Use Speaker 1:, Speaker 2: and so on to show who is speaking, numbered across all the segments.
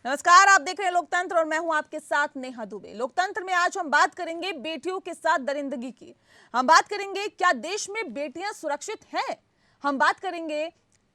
Speaker 1: नमस्कार, आप देख रहे हैं लोकतंत्र और मैं हूं आपके साथ नेहा दुबे। लोकतंत्र में आज हम बात करेंगे बेटियों के साथ दरिंदगी की। हम बात करेंगे क्या देश में बेटियां सुरक्षित हैं। हम बात करेंगे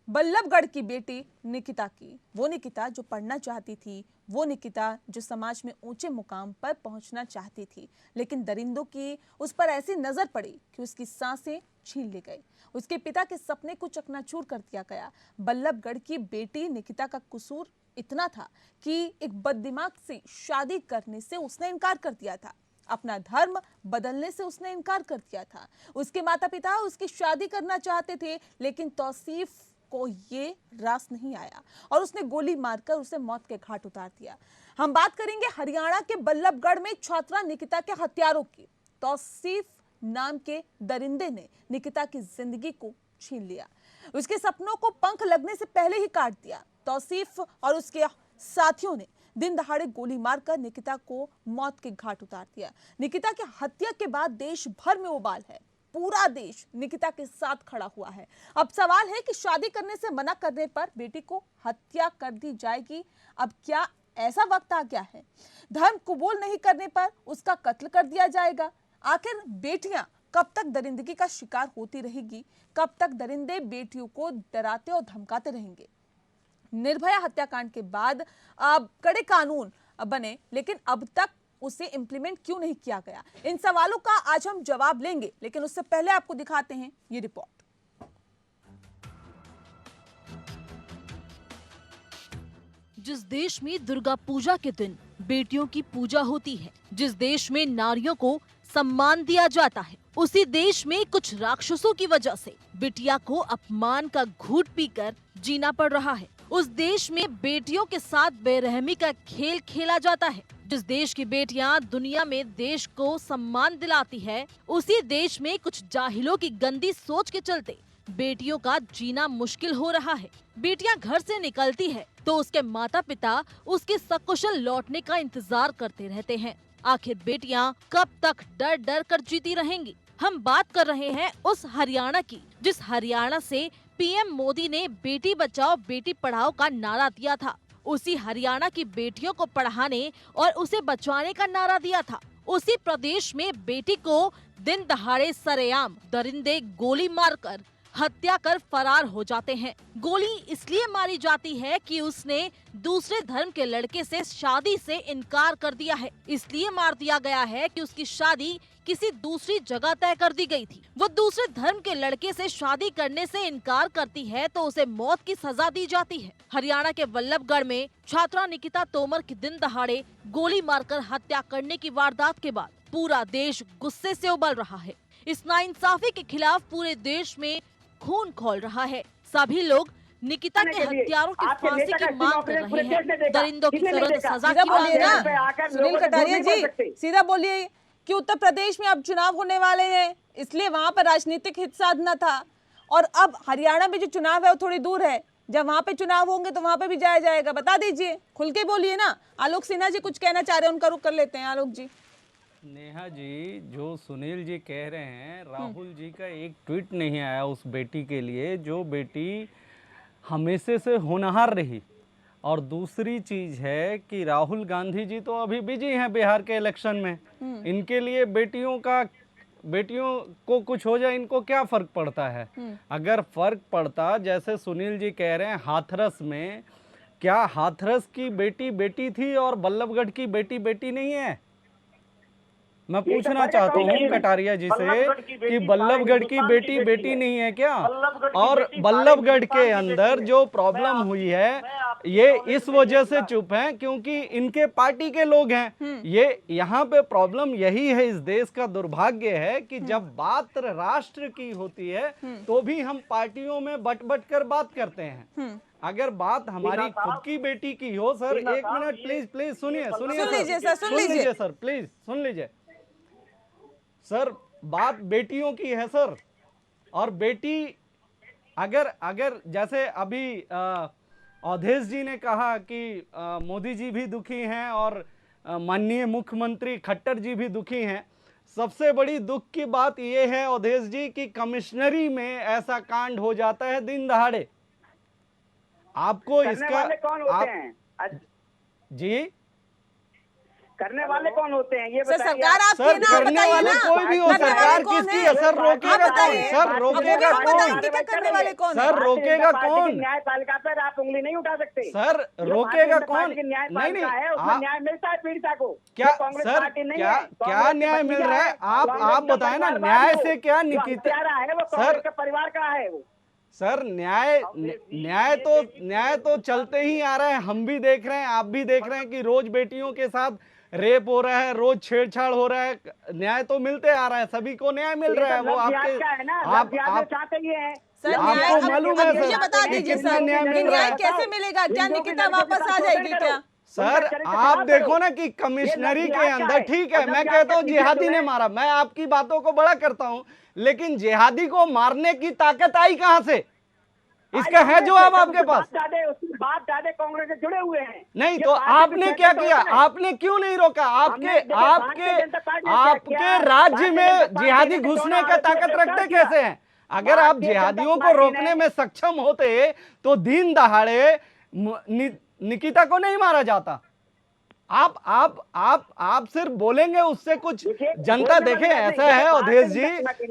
Speaker 1: बल्लभगढ़ की बेटी निकिता की। वो निकिता जो पढ़ना चाहती थी, वो निकिता जो समाज में ऊंचे मुकाम पर पहुंचना चाहती थी, लेकिन दरिंदों की उस पर ऐसी नजर पड़ी कि उसकी सांसें छीन ली गई। उसके पिता के सपने को चकनाचूर कर दिया गया। बल्लभगढ़ की बेटी निकिता का कसूर इतना था कि एक बददिमाग से शादी करने से उसने इनकार कर दिया था। अपना धर्म बदलने से उसने इनकार कर दिया था। उसके माता पिता उसकी शादी करना चाहते थे, लेकिन तौसीफ को ये रास नहीं आया और उसने गोली मारकर उसे मौत के घाट उतार दिया। हम बात करेंगे हरियाणा के बल्लभगढ़ में छात्रा निकिता के हत्यारों की। तौसीफ नाम के दरिंदे ने निकिता की जिंदगी को छीन लिया। उसके सपनों को पंख लगने से पहले ही काट दिया। तौसीफ और उसके साथियों ने दिन दहाड़े गोली मारकर निकिता को मौत के घाट उतार दिया। निकिता की हत्या के बाद देश भर में उबाल है। पूरा देश निकिता के साथ खड़ा हुआ है। अब सवाल है कि शादी करने से मना करने पर बेटी को हत्या कर दी जाएगी। अब क्या ऐसा वक्त आ गया है? धर्म कबूल नहीं करने पर उसका कत्ल कर दिया जाएगा? आखिर बेटियां कब तक दरिंदगी का शिकार होती रहेगी? कब तक दरिंदे बेटियों को डराते और धमकाते रहेंगे? निर्भया हत्याकांड के बाद अब कड़े कानून बने, लेकिन अब तक उसे इंप्लीमेंट क्यों नहीं किया गया? इन सवालों का आज हम जवाब लेंगे, लेकिन उससे पहले आपको दिखाते हैं ये रिपोर्ट।
Speaker 2: जिस देश में दुर्गा पूजा के दिन बेटियों की पूजा होती है, जिस देश में नारियों को सम्मान दिया जाता है, उसी देश में कुछ राक्षसों की वजह से बिटिया को अपमान का घूंट पीकर जीना पड़ रहा है। उस देश में बेटियों के साथ बेरहमी का खेल खेला जाता है। जिस देश की बेटियां दुनिया में देश को सम्मान दिलाती है, उसी देश में कुछ जाहिलों की गंदी सोच के चलते बेटियों का जीना मुश्किल हो रहा है। बेटियां घर से निकलती है तो उसके माता पिता उसके सकुशल लौटने का इंतजार करते रहते हैं। आखिर बेटियां कब तक डर डर कर जीती रहेंगी? हम बात कर रहे हैं उस हरियाणा की, जिस हरियाणा से पीएम मोदी ने बेटी बचाओ बेटी पढ़ाओ का नारा दिया था। उसी हरियाणा की बेटियों को पढ़ाने और उसे बचाने का नारा दिया था। उसी प्रदेश में बेटी को दिन दहाड़े सरेआम दरिंदे गोली मारकर हत्या कर फरार हो जाते हैं। गोली इसलिए मारी जाती है कि उसने दूसरे धर्म के लड़के से शादी से इनकार कर दिया है। इसलिए मार दिया गया है कि उसकी शादी किसी दूसरी जगह तय कर दी गई थी। वो दूसरे धर्म के लड़के से शादी करने से इनकार करती है तो उसे मौत की सजा दी जाती है। हरियाणा के बल्लभगढ़ में छात्रा निकिता तोमर की दिन दहाड़े गोली मारकर हत्या करने की वारदात के बाद पूरा देश गुस्से से उबल रहा है। इस नाइंसाफी के खिलाफ पूरे देश में खून खौल रहा है। सभी लोग निकिता के हत्यारों की फांसी की मांग कर रहे हैं। दरिंदों की तुरंत सजा की
Speaker 1: बोलिए ना
Speaker 2: मांग
Speaker 1: सुनील कटारिया जी, सीधा बोलिए कि उत्तर प्रदेश में अब चुनाव होने वाले हैं, इसलिए वहां पर राजनीतिक हित साधना था, और अब हरियाणा में जो चुनाव है वो थोड़ी दूर है। जब वहां पे चुनाव होंगे तो वहां पे भी जाया जाएगा। बता दीजिए, खुल के बोलिए ना। आलोक सिन्हा जी कुछ कहना चाह रहे हैं, उनका रुख कर लेते हैं। आलोक जी।
Speaker 3: नेहा जी, जो सुनील जी कह रहे हैं, राहुल जी का एक ट्वीट नहीं आया उस बेटी के लिए जो बेटी हमेशा से होनहार रही। और दूसरी चीज है कि राहुल गांधी जी तो अभी बिजी हैं बिहार के इलेक्शन में। इनके लिए बेटियों को कुछ हो जाए इनको क्या फर्क पड़ता है? अगर फर्क पड़ता, जैसे सुनील जी कह रहे हैं, हाथरस में, क्या हाथरस की बेटी बेटी थी और बल्लभगढ़ की बेटी बेटी नहीं है? मैं पूछना चाहता हूँ कटारिया जी से कि बल्लभगढ़ की बेटी बेटी नहीं है क्या? और बल्लभगढ़ के अंदर जो प्रॉब्लम हुई है ये इस वजह से चुप हैं क्योंकि इनके पार्टी के लोग हैं। ये यहाँ पे प्रॉब्लम यही है। इस देश का दुर्भाग्य है कि जब बात राष्ट्र की होती है तो भी हम पार्टियों में बट बट कर बात करते हैं। अगर बात हमारी खुद की बेटी की हो, सर एक मिनट प्लीज प्लीज सुनिए सर प्लीज सुन लीजिए सर, बात बेटियों की है सर। और बेटी अगर जैसे अभी अवधेश जी ने कहा कि मोदी जी भी दुखी हैं और माननीय मुख्यमंत्री खट्टर जी भी दुखी हैं। सबसे बड़ी दुख की बात यह है अवधेश जी कि कमिश्नरी में ऐसा कांड हो जाता है दिन दहाड़े। आपको इसका
Speaker 4: कौन होते हैं?
Speaker 3: जी
Speaker 4: करने वाले कौन होते हैं ये
Speaker 1: सर
Speaker 4: बताइए
Speaker 1: सरकार
Speaker 4: आप।
Speaker 1: आपकी
Speaker 3: सर,
Speaker 1: है ना, आप
Speaker 3: करने
Speaker 1: बताइए
Speaker 3: वाले
Speaker 1: ना।
Speaker 3: कोई भी हो,
Speaker 1: करने वाले
Speaker 3: सरकार
Speaker 1: कौन
Speaker 3: किसकी
Speaker 1: है?
Speaker 3: है? सर, रोकेगा
Speaker 1: आप बताइए।
Speaker 3: कौन? सर,
Speaker 1: अब
Speaker 3: रोकेगा
Speaker 1: हम
Speaker 3: कौन?
Speaker 1: बताएंगे क्या करने वाले कौन है?
Speaker 3: सर, रोकेगा
Speaker 4: भारतीय जनता पार्टी की
Speaker 3: कौन?
Speaker 4: न्यायपालिका पर आप उंगली नहीं उठा सकते।
Speaker 3: सर,
Speaker 4: जो
Speaker 3: रोकेगा
Speaker 4: भारतीय जनता
Speaker 3: कौन?
Speaker 4: पार्टी की न्यायपालिका है उसमें
Speaker 3: आप
Speaker 4: न्याय मिलता है पीड़िता को।
Speaker 3: क्या
Speaker 4: ये कांग्रेस
Speaker 3: सर,
Speaker 4: पार्टी नहीं
Speaker 3: क्या
Speaker 4: है।
Speaker 3: क्या
Speaker 4: कांग्रेस
Speaker 3: न्याय
Speaker 4: का
Speaker 3: मिल
Speaker 4: भतीजा
Speaker 3: रहा है?
Speaker 4: है।
Speaker 3: आप
Speaker 4: कांग्रेस का
Speaker 3: बताएं ना,
Speaker 4: परिवारवाद
Speaker 3: न्याय
Speaker 4: है वो।
Speaker 3: से क्या
Speaker 4: जो
Speaker 3: निकिता
Speaker 4: हत्यारा है वो
Speaker 3: सर,
Speaker 4: कांग्रेस के परिवार का है वो।
Speaker 3: सर न्याय तो चलते ही आ रहा है। हम भी देख रहे हैं, आप भी देख रहे हैं कि रोज बेटियों के साथ रेप हो रहा है, रोज छेड़छाड़ हो रहा है। न्याय तो मिलते आ रहा है, सभी को न्याय मिल रहा है। वो आपके
Speaker 4: का है ना,
Speaker 3: आप
Speaker 4: चाहते ही है।
Speaker 1: सर
Speaker 3: आपको
Speaker 1: न्याय अब
Speaker 3: मालूम
Speaker 1: अब
Speaker 3: है
Speaker 1: मुझे
Speaker 3: सर
Speaker 1: बता
Speaker 3: कि
Speaker 1: दीजिए
Speaker 3: कितना
Speaker 1: सर,
Speaker 3: न्याय
Speaker 1: ये
Speaker 3: मिल रहा
Speaker 1: न्याय
Speaker 3: है?
Speaker 1: कैसे मिलेगा? क्या निकिता वापस आ जाएगी क्या?
Speaker 3: सर आप देखो ना कि कमिश्नरी के अंदर, ठीक है मैं कहता हूँ जिहादी ने मारा, मैं आपकी बातों को बड़ा करता हूँ, लेकिन जिहादी को मारने की ताकत आई कहां से? इसका है जवाब आपके पास?
Speaker 4: बाप दादे कांग्रेस से जुड़े हुए हैं।
Speaker 3: नहीं तो आपने क्या किया? आपने क्यों नहीं रोका? आपके राज्य में जिहादी घुसने का ताकत रखते कैसे हैं? अगर आप जिहादियों को रोकने में सक्षम होते तो दिन दहाड़े निकिता को नहीं मारा जाता। आप सिर्फ बोलेंगे, उससे कुछ जनता देखे। ऐसा है अवधेश जी,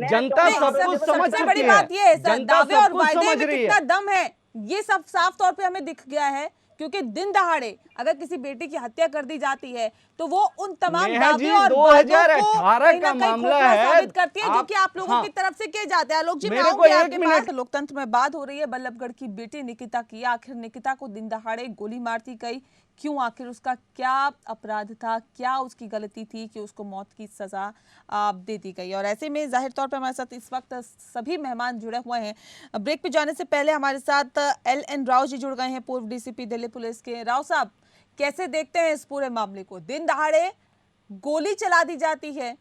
Speaker 3: जनता सब कुछ समझ
Speaker 1: सबसे
Speaker 3: चुकी
Speaker 1: बड़ी
Speaker 3: है।
Speaker 1: बात ये है सर,
Speaker 3: जनता
Speaker 1: दावे
Speaker 3: सब
Speaker 1: और
Speaker 3: कुछ
Speaker 1: वायदे
Speaker 3: समझ
Speaker 1: में
Speaker 3: रही
Speaker 1: कितना
Speaker 3: है।
Speaker 1: दम है ये सब साफ तौर पे हमें दिख गया है। क्योंकि दिन दहाड़े अगर किसी बेटी की हत्या कर दी जाती है तो वो उन तमाम
Speaker 3: नेहा
Speaker 1: दावे
Speaker 3: जी,
Speaker 1: और वादों को
Speaker 3: 2018
Speaker 1: कहीं ना
Speaker 3: का
Speaker 1: कहीं
Speaker 3: मामला
Speaker 1: खोखला
Speaker 3: है।
Speaker 1: साबित करती है, जो
Speaker 3: आप-
Speaker 1: कि आप लोगों
Speaker 3: हाँ।
Speaker 1: की तरफ से किए जाते हैं। आलोक जी, मैं
Speaker 3: मेरे को
Speaker 1: आऊंगी
Speaker 3: एक
Speaker 1: आपके
Speaker 3: मिनट-
Speaker 1: पास। लोकतंत्र में बात हो रही है बल्लभगढ़ की बेटी निकिता की। आखिर निकिता को दिन दहाड़े गोली मार दी गई, क्यों? आखिर उसका क्या अपराध था, क्या उसकी गलती थी कि उसको मौत की सजा दे दी गई? और ऐसे में जाहिर तौर पर हमारे साथ इस वक्त सभी मेहमान जुड़े हुए हैं। ब्रेक पे जाने से पहले हमारे साथ LN राव जी जुड़ गए हैं, पूर्व DCP दिल्ली पुलिस के। राव साहब, कैसे देखते हैं इस पूरे मामले को? दिन दहाड़े गोली चला दी जाती है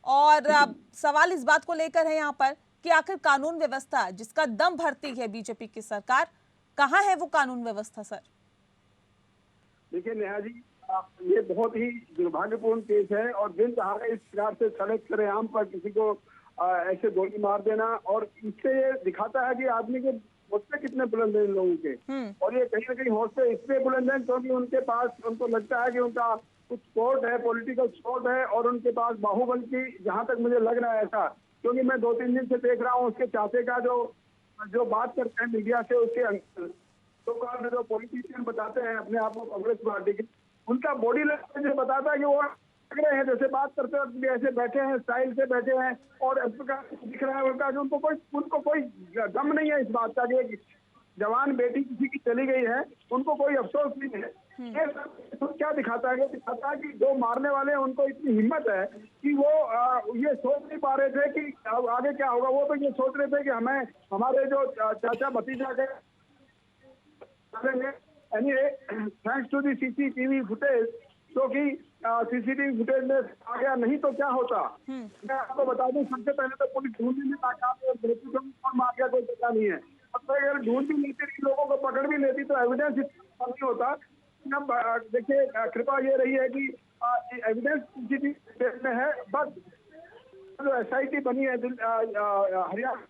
Speaker 1: और अब सवाल इस बात को लेकर है यहाँ पर कि आखिर कानून व्यवस्था जिसका दम भरती है बीजेपी की सरकार, कहाँ है वो कानून व्यवस्था? सर
Speaker 5: देखिए नेहा जी, ये बहुत ही दुर्भाग्यपूर्ण केस है और दिन दहाड़े इस प्रकार से सड़क सरेआम पर किसी को ऐसे गोली मार देना, और इससे ये दिखाता है कि आदमी के हौसले कितने बुलंद हैं इन लोगों के। और ये कहीं ना कहीं हौसले इसलिए बुलंद हैं क्योंकि उनके पास, उनको लगता है कि उनका कुछ सपोर्ट है, पॉलिटिकल सपोर्ट है, और उनके पास बाहुबल की, जहां तक मुझे लग रहा है ऐसा, क्योंकि मैं 2-3 दिन से देख रहा हूँ उसके चाचे का जो बात करते हैं मीडिया से, उसके अंकल तो जो पॉलिटिशियन बताते हैं अपने आप को कांग्रेस पार्टी के, उनका बॉडी लैंग्वेज जो बताता है कि वो लग रहे हैं जैसे बात करते वक्त भी ऐसे बैठे हैं, स्टाइल से बैठे हैं, और इस प्रकार दिख रहा है उनका कि उनको कोई गम नहीं है इस बात का कि एक जवान बेटी किसी की चली गई है, उनको कोई अफसोस नहीं है। ये सब क्या दिखाता है? दिखाता है कि जो मारने वाले हैं उनको इतनी हिम्मत है कि वो ये सोच नहीं पा रहे थे कि अब आगे क्या होगा। वो तो ये सोच रहे थे कि हमें हमारे जो चाचा भतीजा के thanks to the CCTV footage, क्योंकि CCTV फुटेज में आ गया, नहीं तो क्या होता। मैं आपको बता दूं, सबसे पहले तो पुलिस ढूंढने में नाकाम है, बेटी को कौन मार गया कोई पता नहीं है। अब अगर ढूंढ भी लेती, लोगों को पकड़ भी लेती तो एविडेंस इतना नहीं होता। अब देखिए, कृपा ये रही है कि एविडेंस CCTV फुटेज में है, बस जो SIT बनी है हरियाणा,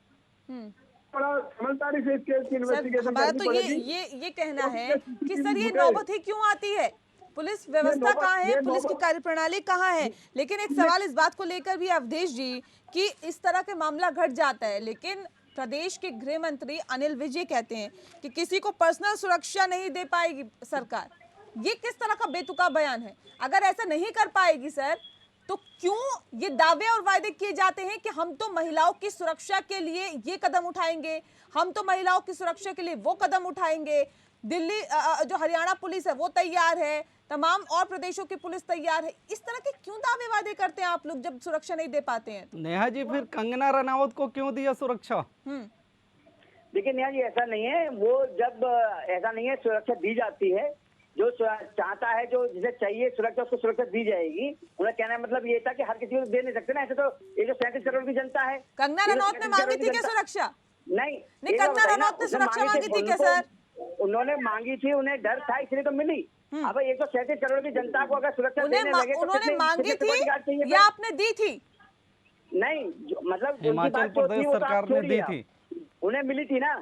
Speaker 5: बड़ा समझदारी से इस केस की इन्वेस्टिगेशन
Speaker 1: हमारा
Speaker 5: करनी
Speaker 1: तो
Speaker 5: पड़ेगी।
Speaker 1: ये कहना है कि सर ये नौबत ही क्यों आती है? पुलिस व्यवस्था कहाँ है? पुलिस की कार्यप्रणाली कहाँ है? लेकिन एक सवाल इस बात को लेकर भी अवधेश जी कि इस तरह के मामला घट जाता है, लेकिन प्रदेश के गृह मंत्री अनिल विज कहते हैं कि किसी को पर्सनल सुरक्षा नहीं दे पाएगी सरकार। ये किस तरह का बेतुका बयान है? अगर ऐसा नहीं कर पाएगी सर, तो क्यों ये दावे और वायदे किए जाते हैं कि हम तो महिलाओं की सुरक्षा के लिए ये कदम उठाएंगे, हम तो महिलाओं की सुरक्षा के लिए वो कदम उठाएंगे। दिल्ली जो हरियाणा पुलिस है वो तैयार है, तमाम और प्रदेशों की पुलिस तैयार है। इस तरह के क्यों दावे वादे करते हैं आप लोग जब सुरक्षा नहीं दे पाते हैं?
Speaker 3: नेहा जी, फिर कंगना रनावत को क्यों दिया सुरक्षा?
Speaker 4: देखिए नेहा जी, ऐसा नहीं है। वो जब ऐसा नहीं है, सुरक्षा दी जाती है। जो चाहता है, जो जिसे चाहिए सुरक्षा, उसको सुरक्षा दी जाएगी। उन्हें कहने का मतलब ये था कि हर किसी को दे नहीं सकते ना। ऐसे तो ये जो 37 करोड़ की जनता है,
Speaker 1: कंगना रनौत ने मांगी थी क्या सुरक्षा?
Speaker 4: नहीं,
Speaker 1: कंगना रनौत ने सुरक्षा मांगी थी क्या सर?
Speaker 4: उन्होंने मांगी थी, उन्हें डर था, इसलिए तो मिली। अब 137 करोड़ की जनता को अगर सुरक्षा देने लगे तो
Speaker 1: उन्होंने मांगी थी या आपने दी थी?
Speaker 4: नहीं, मतलब
Speaker 3: हिमाचल प्रदेश सरकार ने दी थी,
Speaker 4: उन्हें मिली थी ना,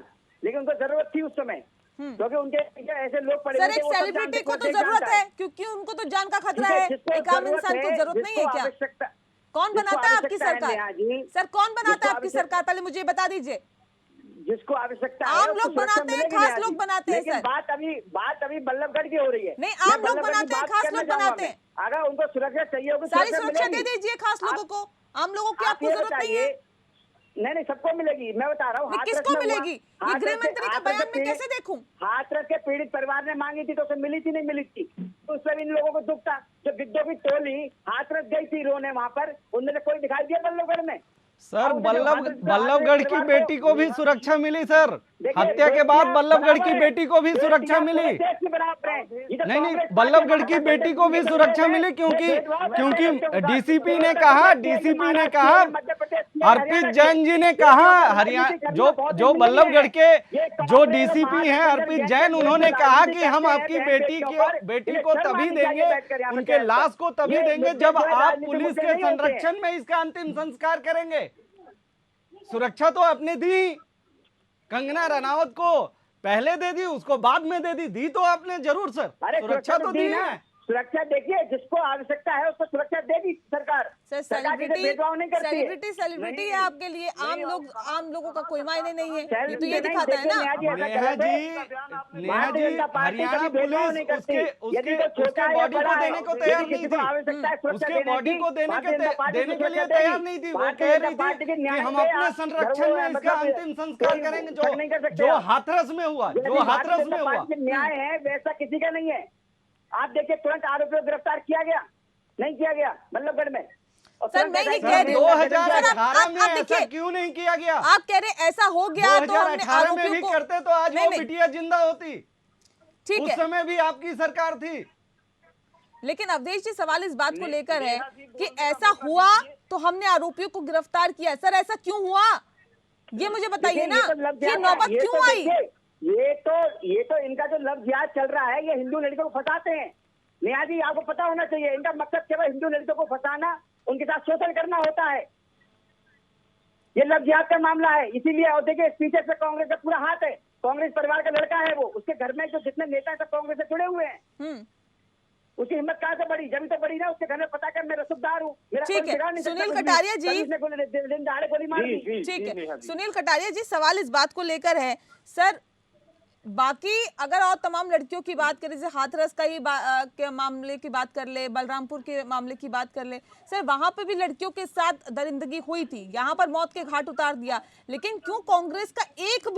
Speaker 4: लेकिन उनको जरूरत थी उस समय। क्योंकि उनके पीछे ऐसे लोग पड़े
Speaker 1: सर
Speaker 4: हुए थे,
Speaker 1: एक
Speaker 4: वो सब
Speaker 1: सेलिब्रिटी
Speaker 4: जानते,
Speaker 1: को
Speaker 4: वो
Speaker 1: तो
Speaker 4: देश
Speaker 1: जरूरत
Speaker 4: जानता
Speaker 1: है, क्योंकि उनको तो जान का खतरा है,
Speaker 4: जिसको
Speaker 1: एक आम
Speaker 4: जरूरत
Speaker 1: इंसान को
Speaker 4: है,
Speaker 1: जरूरत नहीं है
Speaker 4: जिसको
Speaker 1: क्या?
Speaker 4: आवश्यकता-
Speaker 1: कौन
Speaker 4: जिसको
Speaker 1: बनाता है आपकी
Speaker 4: आवश्यकता है,
Speaker 1: सरकार?
Speaker 4: नेहा जी,
Speaker 1: सर कौन बनाता
Speaker 4: जिसको
Speaker 1: है आपकी
Speaker 4: आवश्यक-
Speaker 1: सरकार, पहले मुझे ये बता दीजिए।
Speaker 4: जिसको आवश्यकता है
Speaker 1: आम
Speaker 4: उसको
Speaker 1: लोग
Speaker 4: सुरक्षा
Speaker 1: बनाते हैं,
Speaker 4: मिलेगी
Speaker 1: खास
Speaker 4: नेहा जी।
Speaker 1: लोग बनाते हैं,
Speaker 4: लेकिन
Speaker 1: सर।
Speaker 4: बात अभी बल्लभगढ़ की हो रही है।
Speaker 1: नहीं,
Speaker 4: मैं
Speaker 1: आम लोग
Speaker 4: बल्लभगढ़ की
Speaker 1: बनाते हैं,
Speaker 4: बात
Speaker 1: खास
Speaker 4: करना
Speaker 1: लोग
Speaker 4: चाहूंगा
Speaker 1: बनाते
Speaker 4: मैं।
Speaker 1: हैं।
Speaker 4: अगर उनको सुरक्षा चाहिए होगी,
Speaker 1: सारी
Speaker 4: सुरक्षा
Speaker 1: सुरक्षा दे
Speaker 4: मिलेगी।
Speaker 1: दीजिए खास लोगों को, आम लोगों की
Speaker 4: आप
Speaker 1: आपको
Speaker 4: ये
Speaker 1: जरूरत नहीं है।
Speaker 4: बताइए, नहीं सबको मिलेगी, मैं बता रहा हूँ।
Speaker 1: नहीं,
Speaker 4: हाथरस
Speaker 1: किसको
Speaker 4: में हुआ,
Speaker 1: मिलेगी? ये
Speaker 4: हाथरस
Speaker 1: गृह
Speaker 4: के-
Speaker 1: मंत्री का
Speaker 4: हाथरस
Speaker 1: बयान
Speaker 4: के
Speaker 1: मैं
Speaker 4: पीड़ित-
Speaker 1: कैसे देखूं?
Speaker 4: हाथरस के पीड़ित परिवार ने मांगी थी तो उसे मिली थी, नहीं मिली थी, तो उससे भी इन लोगों को दुख था। जो गिद्धों की टोली हाथरस गई थी रोने वहां पर, उनमें से कोई दिखाई दिया बल्लभगढ़ में?
Speaker 3: सर
Speaker 4: और उनके जो
Speaker 3: बल्लभगढ़ की
Speaker 4: परिवार
Speaker 3: बेटी को भी सुरक्षा मिली सर।
Speaker 4: देखिए,
Speaker 3: हत्या के बाद
Speaker 4: बेटियां
Speaker 3: बल्लभगढ़ की
Speaker 4: बराबर है।
Speaker 3: बेटी को भी सुरक्षा
Speaker 4: बेटियां
Speaker 3: मिली।
Speaker 4: पूरे देश की बराबर है। ये तो
Speaker 3: नहीं
Speaker 4: कांग्रेस
Speaker 3: बल्लभगढ़
Speaker 4: पार्टी
Speaker 3: की
Speaker 4: का
Speaker 3: बेटी को भी
Speaker 4: ये
Speaker 3: सुरक्षा
Speaker 4: है,
Speaker 3: मिली,
Speaker 4: ये
Speaker 3: क्योंकि
Speaker 4: भेदभाव है,
Speaker 3: क्योंकि
Speaker 4: बच्चों का।
Speaker 3: डीसीपी ने
Speaker 4: उत्तर
Speaker 3: कहा
Speaker 4: प्रदेश के,
Speaker 3: डीसीपी ने
Speaker 4: महाराष्ट्र
Speaker 3: कहा
Speaker 4: के, मध्य प्रदेश के,
Speaker 3: अर्पित
Speaker 4: हरियाणा
Speaker 3: जैन जी ने
Speaker 4: के,
Speaker 3: कहा
Speaker 4: ये
Speaker 3: हरियाणा
Speaker 4: राजनीति
Speaker 3: जो
Speaker 4: करना बहुत
Speaker 3: जो
Speaker 4: ही
Speaker 3: बल्लभगढ़ के
Speaker 4: ये
Speaker 3: जो
Speaker 4: कांग्रेस
Speaker 3: डीसीपी हैं
Speaker 4: महागठबंधन
Speaker 3: अर्पित
Speaker 4: के
Speaker 3: जैन,
Speaker 4: देश
Speaker 3: उन्होंने
Speaker 4: में
Speaker 3: कहा
Speaker 4: राजनीति
Speaker 3: कि हम
Speaker 4: करते हैं,
Speaker 3: आपकी
Speaker 4: बहन
Speaker 3: बेटी
Speaker 4: इन्हें
Speaker 3: को
Speaker 4: शर्म
Speaker 3: तभी
Speaker 4: आनी चाहिए
Speaker 3: देंगे,
Speaker 4: बैठकर यहाँ पे
Speaker 3: उनके
Speaker 4: बैठकर।
Speaker 3: लाश को तभी
Speaker 4: ये
Speaker 3: देंगे
Speaker 4: मुद्दे
Speaker 3: जब
Speaker 4: जो है
Speaker 3: आप
Speaker 4: राजनीतिक
Speaker 3: पुलिस
Speaker 4: मुद्दे
Speaker 3: के
Speaker 4: नहीं होते हैं।
Speaker 3: संरक्षण में इसका अंतिम संस्कार करेंगे। सुरक्षा तो आपने दी, कंगना रनावत को पहले दे दी, उसको बाद में दी तो आपने जरूर सर।
Speaker 4: अरे
Speaker 3: सुरक्षा तो दी
Speaker 4: ना,
Speaker 3: है।
Speaker 4: सुरक्षा देखिए, जिसको आवश्यकता है उसको सुरक्षा देगी सरकार।
Speaker 1: सर
Speaker 4: सरकार किसी से भेदभाव नहीं करती है।
Speaker 1: सेलिब्रिटी है आपके लिए, आम लोगों का कोई मायने नहीं है, ये तो ये
Speaker 4: नहीं,
Speaker 1: दिखाता है ना।
Speaker 4: देखिए,
Speaker 3: नेहा जी
Speaker 4: भारतीय जनता पार्टी
Speaker 3: हरियाणा
Speaker 4: कभी भेदभाव नहीं
Speaker 3: पुलिस
Speaker 4: करती।
Speaker 3: उसके
Speaker 4: यदि
Speaker 3: उसके
Speaker 4: कोई छोटा
Speaker 3: उसके
Speaker 4: है या
Speaker 3: बॉडी
Speaker 4: बड़ा
Speaker 3: को
Speaker 4: है,
Speaker 3: देने को
Speaker 4: यदि
Speaker 3: तैयार नहीं
Speaker 4: किसी को
Speaker 3: थी।
Speaker 4: आवश्यकता है सुरक्षा
Speaker 3: उसके
Speaker 4: देने
Speaker 3: बॉडी
Speaker 4: की,
Speaker 3: को
Speaker 4: भारतीय जनता पार्टी
Speaker 3: देने के
Speaker 4: सुरक्षा
Speaker 3: लिए
Speaker 4: देगी।
Speaker 3: तैयार नहीं थी। वो
Speaker 4: भारतीय
Speaker 3: कह
Speaker 4: जनता
Speaker 3: रही
Speaker 4: पार्टी के
Speaker 3: थी कि
Speaker 4: न्याय
Speaker 3: हम
Speaker 4: पे
Speaker 3: अपने
Speaker 4: आप
Speaker 3: संरक्षण में
Speaker 4: मतलब
Speaker 3: इसका अंतिम संस्कार
Speaker 4: कोई
Speaker 3: करेंगे
Speaker 4: फर्क नहीं कर सकते
Speaker 3: जो
Speaker 4: आप।
Speaker 3: हाथरस में हुआ,
Speaker 4: यदि
Speaker 3: जो
Speaker 4: भारतीय
Speaker 3: हाथरस
Speaker 4: जनता
Speaker 3: में हुआ।
Speaker 4: पार्टी के न्याय है वैसा किसी का नहीं है। आप देखिए, तुरंत आरोपियों को गिरफ्तार किया गया, नहीं किया गया बल्लभगढ़ में। और
Speaker 1: सर,
Speaker 4: तुरंत
Speaker 1: मैं ये
Speaker 4: ऐसा
Speaker 1: कह रही हूँ,
Speaker 3: 2018 में
Speaker 1: आप
Speaker 3: ऐसा
Speaker 1: देखिए,
Speaker 3: क्यों नहीं किया गया?
Speaker 1: आप कह रहे ऐसा हो गया तो हमने
Speaker 3: 2018 में
Speaker 1: आरोपियों
Speaker 3: भी
Speaker 1: को
Speaker 3: करते तो आज वो बिटिया जिंदा होती।
Speaker 1: ठीक
Speaker 3: उस
Speaker 1: है,
Speaker 3: समय भी आपकी सरकार थी।
Speaker 1: लेकिन अवधेश जी सवाल इस बात को लेकर है कि ऐसा हुआ तो हमने आरोपियों को गिरफ्तार किया। सर ऐसा क्यों हुआ, ये मुझे बताइए ना, ये नौबत क्यों आई?
Speaker 4: ये तो इनका जो लव जिहाद चल रहा है, ये हिंदू लड़कियों को फंसाते हैं। नेहा जी, आपको पता होना चाहिए, इनका मकसद केवल हिंदू लड़कियों को फंसाना, उनके साथ शोषण करना होता है। ये लव जिहाद का मामला है। इसीलिए और देखिए, इस पीछे से कांग्रेस का पूरा हाथ है। कांग्रेस परिवार का लड़का है वो, उसके घर में जो जितने नेता सब कांग्रेस से जुड़े हुए हैं। उसकी हिम्मत कहाँ से बढ़ी? जब तो बढ़ी ना, उसके घर में पता कर मैं रसूखदार हूँ, मेरा
Speaker 1: ठीक
Speaker 4: कोई
Speaker 1: है,
Speaker 4: बिगाड़ नहीं सकता
Speaker 1: सुनील
Speaker 4: कुछ भी।
Speaker 1: कटारिया जी।
Speaker 4: कल उसने दिन दहाड़े गोली मार दी।
Speaker 1: ठीक है, सुनील कटारिया जी, सवाल इस बात को लेकर है सर, बाकी अगर और तमाम लड़कियों की बात करें, जैसे हाथरस का ही के मामले की बात कर ले, बलरामपुर के मामले की बात कर ले, सर वहां पे भी लड़कियों के साथ दरिंदगी हुई थी, यहाँ पर मौत के घाट उतार दिया, लेकिन क्यों कांग्रेस का एक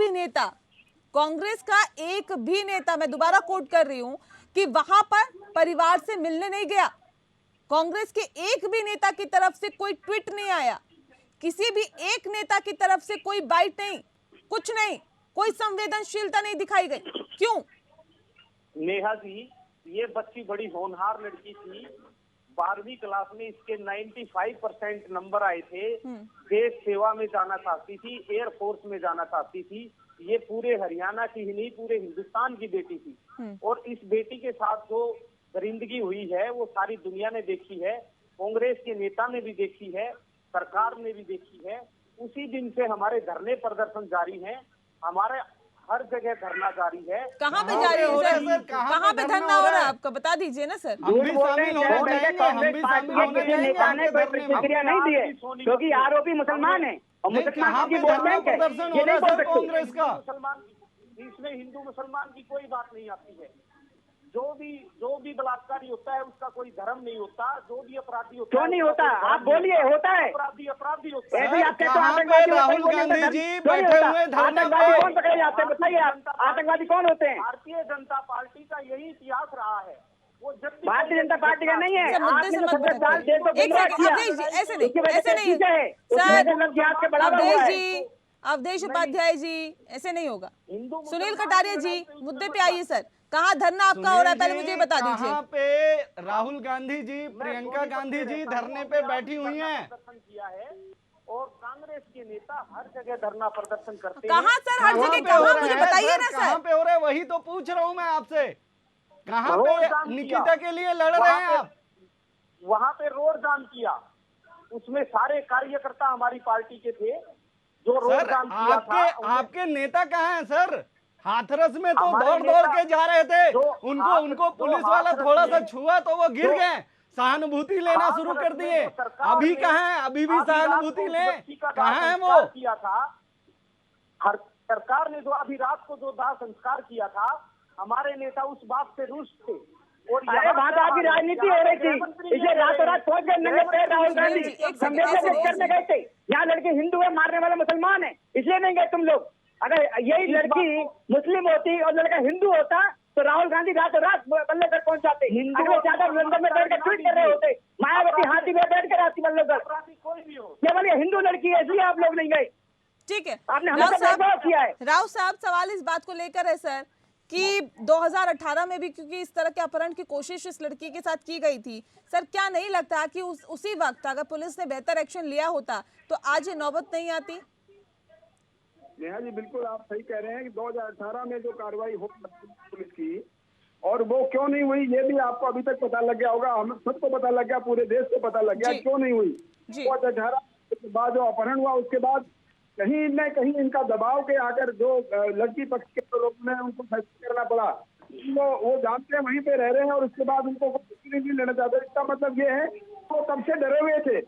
Speaker 1: भी नेता, मैं दोबारा कोट कर रही हूं, कि वहां पर परिवार से मिलने नहीं गया? कांग्रेस के एक भी नेता की तरफ से कोई ट्वीट नहीं आया, किसी भी एक नेता की तरफ से कोई बाइट नहीं, कुछ नहीं, कोई संवेदनशीलता नहीं दिखाई गई, क्यों?
Speaker 6: नेहा जी, ये बच्ची बड़ी होनहार लड़की थी। 12वीं क्लास में इसके 95% नंबर आए थे। देश सेवा में जाना चाहती थी, एयरफोर्स में जाना चाहती थी। ये पूरे हरियाणा की ही नहीं, पूरे हिंदुस्तान की बेटी थी। और इस बेटी के साथ जो दरिंदगी हुई है वो सारी दुनिया ने देखी है, कांग्रेस के नेता ने भी देखी है, सरकार ने भी देखी है। उसी दिन से हमारे धरने प्रदर्शन जारी हैं, हमारे हर जगह धरना जारी है।
Speaker 1: कहाँ पे जारी है सर? कहाँ पे धरना हो रहा है आपका, बता दीजिए ना सर।
Speaker 3: हम भी शामिल होना चाहेंगे, हम भी शामिल होना चाहेंगे
Speaker 4: नेता ने
Speaker 3: आपके
Speaker 4: कोई
Speaker 3: धरने में।
Speaker 4: प्रतिक्रिया नहीं दी है, क्योंकि आरोपी मुसलमान है और
Speaker 3: नहीं,
Speaker 4: मुसलमान
Speaker 3: कहाँ
Speaker 4: की
Speaker 3: पे
Speaker 4: वोट
Speaker 3: धरना
Speaker 4: बैंक है,
Speaker 3: प्रदर्शन
Speaker 4: ये
Speaker 3: हो
Speaker 4: नहीं
Speaker 3: रहा
Speaker 4: बोल
Speaker 3: है सर
Speaker 4: सकते।
Speaker 3: कांग्रेस का?
Speaker 6: मुसलमान, इसमें हिंदू मुसलमान की कोई बात नहीं आती है। जो भी बलात्कारी होता है उसका कोई धर्म नहीं होता, जो भी अपराधी होता
Speaker 4: क्यों
Speaker 6: है
Speaker 4: नहीं
Speaker 6: उसका
Speaker 4: होता?
Speaker 6: कोई धर्म
Speaker 4: आप बोलिए,
Speaker 6: नहीं
Speaker 4: होता है।
Speaker 6: अपराधी होता है।
Speaker 4: ऐसे ही आप कहते हो
Speaker 3: कहाँ पे
Speaker 4: आतंकवादी
Speaker 3: राहुल
Speaker 4: होते हैं,
Speaker 3: गांधी
Speaker 4: कोई
Speaker 3: जी
Speaker 4: धर्म नहीं
Speaker 3: बैठे
Speaker 4: होता।
Speaker 3: हुए धरने
Speaker 4: आतंकवादी
Speaker 3: पे?
Speaker 4: कौन पकड़े जाते हैं, बताइए आप, आतंकवादी कौन होते हैं?
Speaker 6: भारतीय जनता पार्टी का यही इतिहास रहा है। वो जब भी
Speaker 4: भारतीय जनता पार्टी का नहीं है।
Speaker 1: सर, मुद्दे से
Speaker 4: आपने
Speaker 1: मत
Speaker 4: 70 साल
Speaker 1: भटकिए।
Speaker 4: देश को
Speaker 1: एक
Speaker 4: गुमराह
Speaker 1: सेकंड,
Speaker 4: किया।
Speaker 1: अवधेश जी, ऐसे
Speaker 4: उसकी
Speaker 1: नहीं,
Speaker 4: वजह
Speaker 1: ऐसे
Speaker 4: से
Speaker 1: नहीं
Speaker 4: चीजें हैं। उसकी
Speaker 1: सर,
Speaker 4: वजह से लव जिहाद के बढ़ावा हुआ
Speaker 1: अवधेश
Speaker 4: है।
Speaker 1: जी, अवधेश उपाध्याय जी, ऐसे नहीं होगा।
Speaker 6: हिंदू
Speaker 1: सुनील कटारिया जी, मुद्दे पे आइए सर, कहाँ धरना आपका हो रहा है, पहले मुझे बता दीजिए।
Speaker 3: कहाँ पे राहुल गांधी जी, प्रियंका गांधी जी धरने पे बैठी हुई हैं?
Speaker 6: प्रदर्शन किया है और कांग्रेस के नेता हर जगह धरना प्रदर्शन करते हैं।
Speaker 1: कहाँ सर, हर
Speaker 3: कहाँ
Speaker 1: जगह
Speaker 3: पे हो
Speaker 1: कहाँ,
Speaker 3: रहे
Speaker 1: मुझे
Speaker 3: हैं
Speaker 1: बताइए ना
Speaker 3: कहाँ
Speaker 1: सर।
Speaker 3: पे हो रहे हैं? वही तो पूछ रहा हूँ मैं आपसे, कहाँ
Speaker 6: रोड
Speaker 3: पे
Speaker 6: जाम
Speaker 3: निकिता
Speaker 6: किया।
Speaker 3: के लिए लड़ रहे हैं आप?
Speaker 6: वहाँ पे रोड जाम किया, उसमें सारे कार्यकर्ता हमारी पार्टी के थे जो रोड
Speaker 3: सर
Speaker 6: जाम किया था।
Speaker 3: आपके नेता कहाँ हैं सर? हाथरस में तो
Speaker 6: हमारे
Speaker 3: दौड़ दौड़ के
Speaker 6: नेता
Speaker 3: जा रहे थे,
Speaker 6: जो
Speaker 3: उनको पुलिस वाला
Speaker 6: हाथरस
Speaker 3: थोड़ा सा
Speaker 6: में
Speaker 3: छुआ तो वो गिर
Speaker 6: जो
Speaker 3: गए, सहानुभूति लेना शुरू कर दिए। अभी कहाँ है, अभी भी सहानुभूति ले, कहाँ है वो?
Speaker 6: किया था हर सरकार ने जो अभी रात को जो दाह संस्कार किया था, हमारे नेता उस बात से रुष्ट थे। और
Speaker 4: अरे भाजपा की राजनीति हो रही थी, इसे रातों रात पहुंच गए नंगे पैर राहुल गांधी
Speaker 1: जी, एक सेकंड,
Speaker 4: गंभीर
Speaker 1: ऐसे
Speaker 4: से
Speaker 1: नहीं,
Speaker 4: करने गए थे। यहाँ लड़के हिंदू है, मारने वाले मुसलमान है, इसलिए नहीं गए तुम लोग। अगर यही लड़की मुस्लिम होती और लड़का हिंदू होता तो राहुल गांधी रातों रात बल्ले तक पहुंचाते। हिंदू ज्यादा लंदन में बैठ कर ट्वीट कर रहे होते, मायावती हाथी में बैठ कर आती बल्लेगढ़।
Speaker 6: अपराधी कोई भी हो।
Speaker 4: ये बोलिए हिंदू लड़की है इसलिए आप लोग नहीं गए।
Speaker 1: ठीक है,
Speaker 4: आपने
Speaker 1: राव
Speaker 4: हमेशा
Speaker 1: साहब,
Speaker 4: भेदभाव किया है।
Speaker 1: राव साहब, सवाल इस बात को लेकर है सर कि 2018 में भी क्योंकि इस तरह के अपहरण की कोशिश इस लड़की के साथ की गई थी, सर क्या नहीं लगता कि उसी वक्त अगर पुलिस ने बेहतर एक्शन लिया होता तो आज ये नौबत नहीं आती?
Speaker 5: नेहा जी बिल्कुल आप सही कह रहे हैं कि 2018 में जो कार्रवाई हो पुलिस की, और वो क्यों नहीं हुई ये भी आपको अभी तक पता लग गया होगा, हम सबको पता लग गया, पूरे देश को पता लग गया
Speaker 1: जी।
Speaker 5: क्यों नहीं हुई।
Speaker 1: जी।
Speaker 5: 2018 के बाद जो अपहरण हुआ उसके बाद कहीं न कहीं इनका दबाव के आकर जो लड़की पक्ष के लोगों ने उनको फैसला करना पड़ा, वो जानते हैं वहीं पे रह रहे हैं और उसके बाद उनको नहीं लेना चाहते। इसका मतलब ये है वो तब से डरे हुए थे,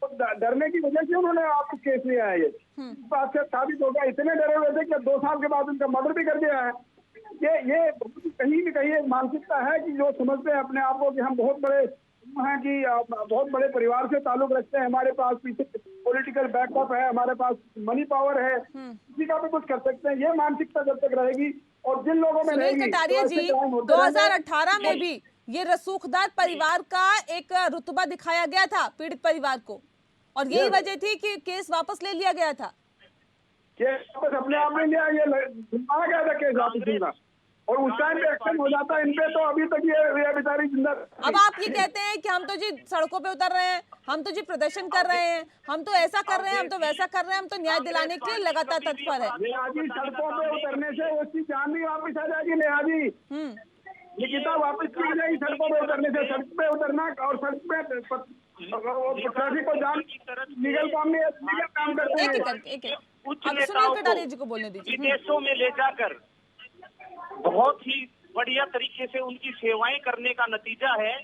Speaker 5: तो डरने की वजह से उन्होंने आपको केस लिया है। ये इस बात से साबित हो गया, इतने डरे हुए थे कि 2 साल के बाद उनका मर्डर भी कर दिया है। ये कहीं न कहीं एक मानसिकता है कि जो समझते हैं अपने आप को कि हम बहुत बड़े हैं, कि बहुत बड़े परिवार से ताल्लुक रखते हैं, हमारे पास पीछे पॉलिटिकल बैकअप है, हमारे पास मनी पावर है, किसी का भी कुछ कर सकते हैं। ये मानसिकता जब तक रहेगी और जिन लोगों में
Speaker 1: सुनील
Speaker 5: रहेगी
Speaker 1: कटारिया
Speaker 5: तो
Speaker 1: जी,
Speaker 5: ऐसे crime होते रहेंगे।
Speaker 1: 2018 में भी ये रसूखदार परिवार का एक रुतबा दिखाया गया था पीड़ित परिवार को, और यही
Speaker 5: Yes.
Speaker 1: वजह थी कि केस वापस ले लिया गया था।
Speaker 5: केस वापस अपने आप में लिया, ये घुमाया गया था केस वापस दूंगा, और उस टाइम पे एक्शन हो जाता है इन पे, तो अभी तक ये बेचारी जिंदा।
Speaker 1: अब आप ये कहते हैं कि हम तो जी सड़कों पे उतर रहे हैं, हम तो जी प्रदर्शन कर रहे हैं, हम तो ऐसा कर रहे हैं, हम तो वैसा कर रहे हैं, हम तो न्याय दिलाने के लिए लगातार तत्पर है।
Speaker 5: नेहा जी सड़कों पे उतरने से उसकी जान भी वापस आ जाएगी। नेहा जी निकिता वापस की जाएगी सड़कों पे उतरने से। सड़क पे उतरना और सड़क पे ट्रैफिक को जान लीगल काम में लीगल काम करते
Speaker 1: एक
Speaker 5: हैं।
Speaker 1: एक करके एक एक।
Speaker 6: उच्च
Speaker 1: अब
Speaker 6: नेताओं
Speaker 1: सुनील कटारिया
Speaker 6: को
Speaker 1: जी को बोलने दीजिए।
Speaker 6: विदेशों में ले जाकर बहुत ही बढ़िया तरीके से उनकी सेवाएं करने का नतीजा है,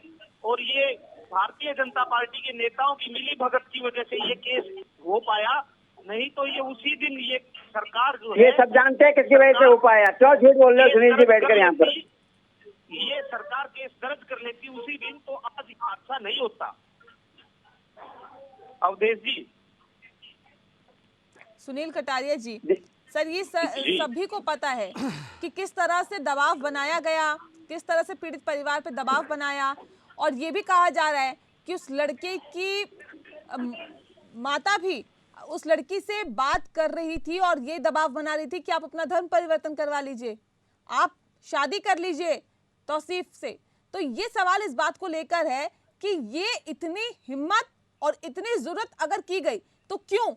Speaker 6: और ये भारतीय जनता पार्टी के नेताओं की मिली भगत की वजह से ये केस हो पाया, नहीं तो ये उसी दिन ये सरकार जो है,
Speaker 4: ये सब जानते हैं किसकी वजह से हो पाया। क्यों झूठ बोल रहे हो सुनील जी बैठ कर यहाँ पर?
Speaker 6: ये सरकार केस दर्ज कर लेती उसी दिन तो आज हादसा नहीं होता। अवधेश जी,
Speaker 1: सुनील कटारिया जी, सर ये सभी को पता है कि किस तरह से दबाव बनाया गया, किस तरह से पीड़ित परिवार पे दबाव बनाया, और ये भी कहा जा रहा है कि उस लड़के की माता भी उस लड़की से बात कर रही थी और ये दबाव बना रही थी कि आप अपना धर्म परिवर्तन करवा लीजिए, आप शादी कर लीजिए तौसीफ से। तो ये सवाल इस बात को लेकर है कि ये इतनी हिम्मत और इतनी जरूरत अगर की गई तो क्यों?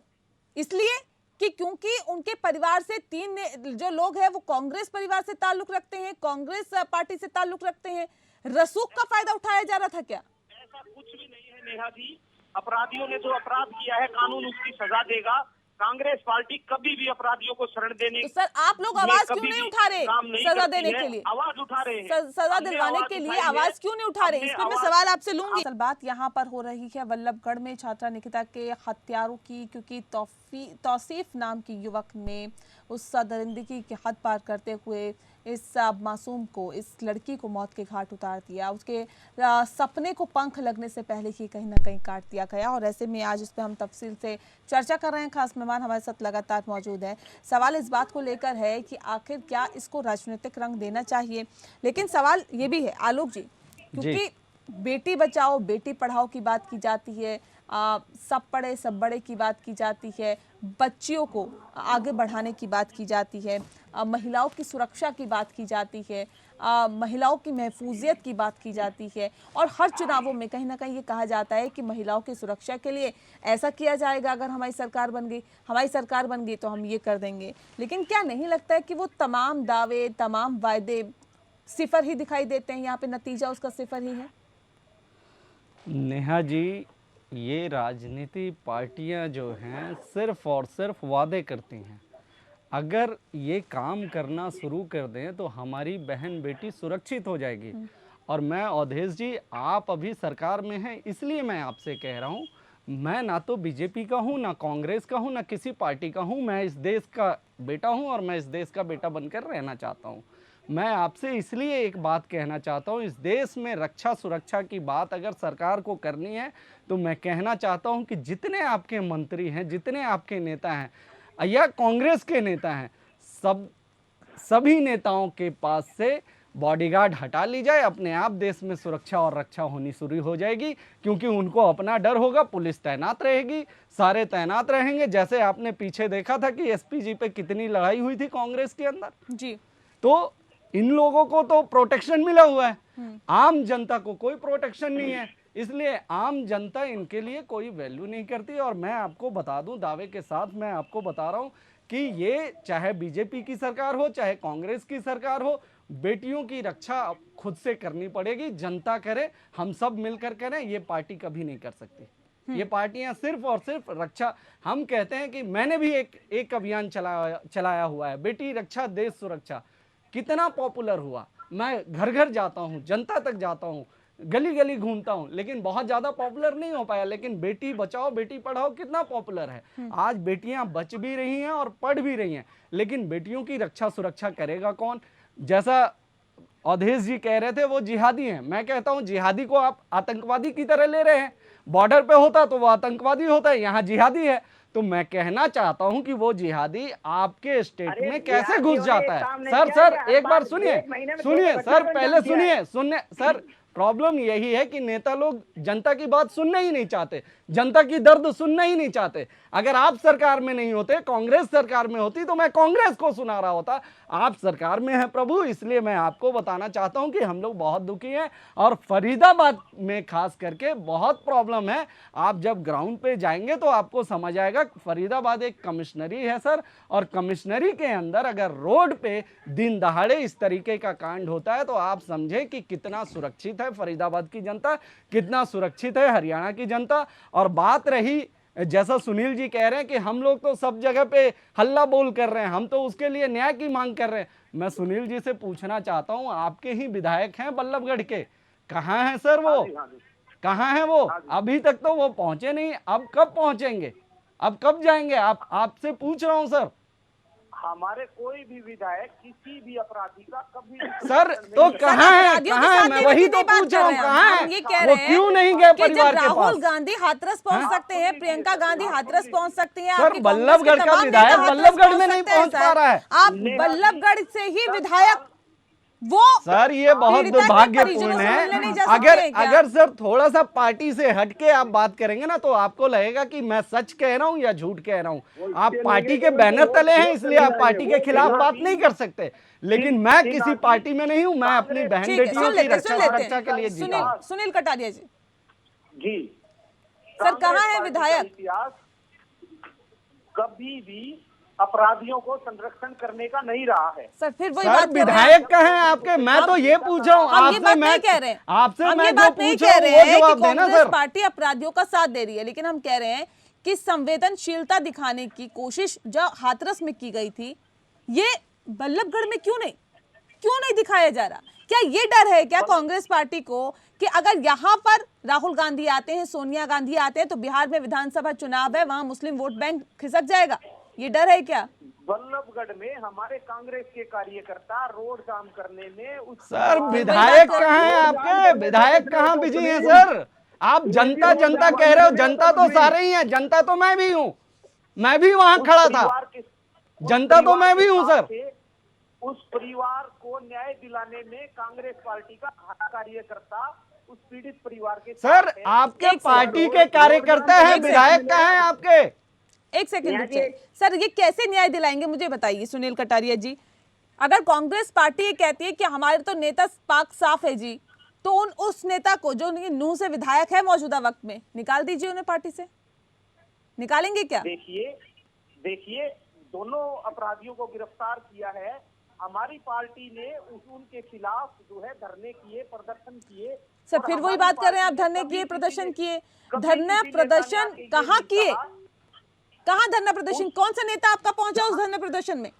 Speaker 1: इसलिए कि क्योंकि उनके परिवार से 3 जो लोग हैं वो कांग्रेस परिवार से ताल्लुक रखते हैं, कांग्रेस पार्टी से ताल्लुक रखते हैं। रसूख का फायदा उठाया जा रहा था क्या?
Speaker 6: ऐसा कुछ भी नहीं है नेहा जी। अपराधियों ने जो अपराध किया है कानून उसकी सजा देगा। कांग्रेस पार्टी कभी भी अपराधियों को शरण देने
Speaker 1: तो सर आप लोग आवाज क्यों नहीं उठा रहे सजा देने के लिए?
Speaker 6: आवाज उठा रहे हैं,
Speaker 1: सजा दिलवाने के लिए आवाज क्यों नहीं उठा रहे? इस पे मैं सवाल आपसे लूंगी। असल बात यहाँ पर हो रही है वल्लभगढ़ में छात्रा निकिता के हत्यारों की, क्योंकि तौसीफ नाम की युवक ने उस दरिंदगी की हद पार करते हुए इस मासूम को, इस लड़की को मौत के घाट उतार दिया। उसके सपने को पंख लगने से पहले ही कहीं ना कहीं काट दिया गया। और ऐसे में आज इस पर हम तफसील से चर्चा कर रहे हैं। खास मेहमान हमारे साथ लगातार मौजूद है। सवाल इस बात को लेकर है कि आखिर क्या इसको राजनीतिक रंग देना चाहिए, लेकिन सवाल ये भी है आलोक जी, क्योंकि बेटी बचाओ बेटी पढ़ाओ की बात की जाती है, सब पढ़े सब बड़े की बात की जाती है, बच्चियों को आगे बढ़ाने की बात की जाती है, महिलाओं की सुरक्षा की बात की जाती है, महिलाओं की महफूजियत की बात की जाती है, और हर चुनावों में कहीं ना कहीं ये कहा जाता है कि महिलाओं की सुरक्षा के लिए ऐसा किया जाएगा, अगर हमारी सरकार बन गई तो हम ये कर देंगे। लेकिन क्या नहीं लगता है कि वो तमाम दावे, तमाम वायदे सिफर ही दिखाई देते हैं? यहाँ पे नतीजा उसका सिफर ही है।
Speaker 3: नेहा जी, ये राजनीति पार्टियां जो हैं सिर्फ और सिर्फ वादे करती हैं। अगर ये काम करना शुरू कर दें तो हमारी बहन बेटी सुरक्षित हो जाएगी। और मैं अवधेश जी, आप अभी सरकार में हैं, इसलिए मैं आपसे कह रहा हूँ, मैं ना तो बीजेपी का हूँ, ना कांग्रेस का हूँ, ना किसी पार्टी का हूँ। मैं इस देश का बेटा हूँ और मैं इस देश का बेटा बनकर रहना चाहता हूँ। मैं आपसे इसलिए एक बात कहना चाहता हूँ, इस देश में रक्षा सुरक्षा की बात अगर सरकार को करनी है तो मैं कहना चाहता हूँ कि जितने आपके मंत्री हैं, जितने आपके नेता हैं या कांग्रेस के नेता हैं, सभी नेताओं के पास से बॉडीगार्ड हटा ली जाए। अपने आप देश में सुरक्षा और रक्षा होनी शुरू हो जाएगी, क्योंकि उनको अपना डर होगा। पुलिस तैनात रहेगी, सारे तैनात रहेंगे। जैसे आपने पीछे देखा था कि एसपीजी पे कितनी लड़ाई हुई थी कांग्रेस के अंदर
Speaker 1: जी।
Speaker 3: तो इन लोगों को तो प्रोटेक्शन मिला हुआ है, आम जनता को कोई प्रोटेक्शन नहीं है। इसलिए आम जनता इनके लिए कोई वैल्यू नहीं करती। और मैं आपको बता दूं, दावे के साथ मैं आपको बता रहा हूं कि ये चाहे बीजेपी की सरकार हो, चाहे कांग्रेस की सरकार हो, बेटियों की रक्षा खुद से करनी पड़ेगी। जनता करे, हम सब मिलकर करें, ये पार्टी कभी नहीं कर सकती। ये पार्टियां सिर्फ और सिर्फ रक्षा, हम कहते हैं कि मैंने भी एक अभियान चलाया हुआ है, बेटी रक्षा देश सुरक्षा। कितना पॉपुलर हुआ। मैं घर घर जाता हूँ, जनता तक जाता हूँ, गली गली घूमता हूँ, लेकिन बहुत ज्यादा पॉपुलर नहीं हो पाया। लेकिन बेटी बचाओ बेटी पढ़ाओ कितना पॉपुलर है। आज बेटियां बच भी रही हैं और पढ़ भी रही हैं, लेकिन बेटियों की रक्षा सुरक्षा करेगा कौन? जैसा अवधेश जी कह रहे थे, वो जिहादी हैं। मैं कहता हूं जिहादी को आप आतंकवादी की तरह ले रहे हैं। बॉर्डर पे होता तो वो आतंकवादी होता है, यहाँ जिहादी है। तो मैं कहना चाहता हूं कि वो जिहादी आपके स्टेट में कैसे घुस जाता है। सर एक बार सुनिए सर, पहले सुनिए सर। प्रॉब्लम यही है कि नेता लोग जनता की बात सुनना ही नहीं चाहते, जनता की दर्द सुनना ही नहीं चाहते। अगर आप सरकार में नहीं होते, कांग्रेस सरकार में होती, तो मैं कांग्रेस को सुना रहा होता। आप सरकार में हैं प्रभु, इसलिए मैं आपको बताना चाहता हूं कि हम लोग बहुत दुखी हैं। और फरीदाबाद में खास करके बहुत प्रॉब्लम है। आप जब ग्राउंड पे जाएंगे तो आपको समझ आएगा। फरीदाबाद एक कमिश्नरी है सर, और कमिश्नरी के अंदर अगर रोड पे दिन दहाड़े इस तरीके का कांड होता है तो आप समझे कि कितना सुरक्षित है फरीदाबाद की जनता, कितना सुरक्षित है हरियाणा की जनता। और बात रही, जैसा सुनील जी कह रहे हैं कि हम लोग तो सब जगह पे हल्ला बोल कर रहे हैं, हम तो उसके लिए न्याय की मांग कर रहे हैं। मैं सुनील जी से पूछना चाहता हूं, आपके ही विधायक हैं बल्लभगढ़ के, कहां हैं सर वो? कहां हैं वो? अभी तक तो वो पहुंचे नहीं। अब कब पहुंचेंगे? अब कब जाएंगे? आपसे पूछ रहा हूं सर।
Speaker 6: हमारे कोई भी विधायक किसी भी अपराधी का कभी
Speaker 3: सर तो कहाँ है? मैं वही तो पूछ रहा हूँ, कहाँ है?
Speaker 1: ये कह
Speaker 3: वो
Speaker 1: रहे
Speaker 3: क्यों
Speaker 1: हैं
Speaker 3: नहीं गए
Speaker 1: कि
Speaker 3: परिवार
Speaker 1: जब
Speaker 3: के पास?
Speaker 1: राहुल गांधी हाथरस पहुंच सकते हैं, प्रियंका गांधी हाथरस पहुंच सकती हैं,
Speaker 3: सर
Speaker 1: आपकी कांग्रेस
Speaker 3: बल्लभगढ़
Speaker 1: के
Speaker 3: का
Speaker 1: तमाम
Speaker 3: विधायक
Speaker 1: नेता हाथरस
Speaker 3: बल्लभगढ़ में नहीं
Speaker 1: सकते हैं
Speaker 3: पहुंच पा
Speaker 1: सर।
Speaker 3: रहा है।
Speaker 1: आप बल्लभगढ़ से ही विधायक, वो
Speaker 3: सर ये बहुत
Speaker 1: पीड़िता के
Speaker 3: दुर्भाग्यपूर्ण
Speaker 1: परिजनों से मिलने नहीं जा
Speaker 3: है।
Speaker 1: सकते हैं क्या?
Speaker 3: अगर सर थोड़ा सा पार्टी से हटके आप बात करेंगे ना तो आपको लगेगा कि मैं सच कह रहा हूँ या झूठ कह रहा हूँ। आप पार्टी के बैनर तले हैं, इसलिए आप पार्टी के खिलाफ बात नहीं कर सकते। लेकिन मैं किसी पार्टी में नहीं हूँ, मैं अपनी बहन
Speaker 1: ठीक है,
Speaker 3: बेटियों
Speaker 1: सुन
Speaker 3: की
Speaker 1: लेते
Speaker 3: रक्षा सुरक्षा के लिए जीता हूं।
Speaker 1: सुनील कटारिया जी,
Speaker 6: जी
Speaker 1: सर कहाँ
Speaker 6: कांग्रेस
Speaker 1: है
Speaker 6: पार्टी का
Speaker 1: विधायक?
Speaker 6: इतिहास कभी भी अपराधियों को संरक्षण करने का नहीं रहा है।
Speaker 1: सर फिर वही
Speaker 3: सर
Speaker 1: बात कर रहे हैं।
Speaker 3: विधायक का है आपके, मैं तो ये पूछ रहा हूँ
Speaker 1: हम ये
Speaker 3: आपसे।
Speaker 1: बात
Speaker 3: मैं
Speaker 1: नहीं कह रहे हैं,
Speaker 3: आपसे
Speaker 1: हम
Speaker 3: मैं
Speaker 1: ये
Speaker 3: जो
Speaker 1: बात नहीं
Speaker 3: पूछ
Speaker 1: कह
Speaker 3: रहा
Speaker 1: रहे
Speaker 3: हूँ वो
Speaker 1: हैं कि
Speaker 3: जवाब देना
Speaker 1: कांग्रेस
Speaker 3: सर।
Speaker 1: पार्टी अपराधियों का साथ दे रही है, लेकिन हम कह रहे हैं कि संवेदनशीलता दिखाने की कोशिश जो हाथरस में की गई थी, ये बल्लभगढ़ में क्यों नहीं दिखाया जा रहा? क्या ये डर है क्या कांग्रेस पार्टी को कि अगर यहाँ पर राहुल गांधी आते हैं, सोनिया गांधी आते हैं, तो बिहार में विधानसभा चुनाव है, वहां मुस्लिम वोट बैंक खिसक जाएगा? ये डर है क्या?
Speaker 6: बल्लभगढ़ में हमारे कांग्रेस के कार्यकर्ता रोड जाम करने में
Speaker 3: सर विधायक कहाँ हैं आपके? विधायक कहाँ बिजी हैं सर? आप जनता जनता कह रहे हो, जनता तो सारे ही हैं, जनता तो मैं भी हूँ, मैं भी वहां खड़ा था, जनता तो मैं भी हूँ सर।
Speaker 6: उस परिवार को न्याय दिलाने में कांग्रेस पार्टी का कार्यकर्ता उस पीड़ित परिवार के
Speaker 3: सर
Speaker 6: साथ है।
Speaker 3: आपके पार्टी के कार्यकर्ता हैं, विधायक कहाँ हैं आपके?
Speaker 1: एक सेकंड रुकिए सर, ये कैसे न्याय दिलाएंगे मुझे बताइए सुनील कटारिया जी। अगर कांग्रेस पार्टी ये कहती है कि हमारे तो नेता पाक साफ है जी, तो उस नेता को जो नूंह से विधायक है मौजूदा वक्त में, निकाल दीजिए उन्हें पार्टी से। निकालेंगे क्या?
Speaker 6: देखिए दोनों अपराधियों को गिरफ्तार किया है। हमारी पार्टी ने उनके खिलाफ जो है धरने किए, प्रदर्शन किए।
Speaker 1: सर फिर वही बात कर रहे हैं आप, धरने किए, प्रदर्शन किए। धरना प्रदर्शन कहाँ किए? कहाँ धरना प्रदर्शन, कौन सा नेता आपका पहुंचा उस धरना प्रदर्शन में?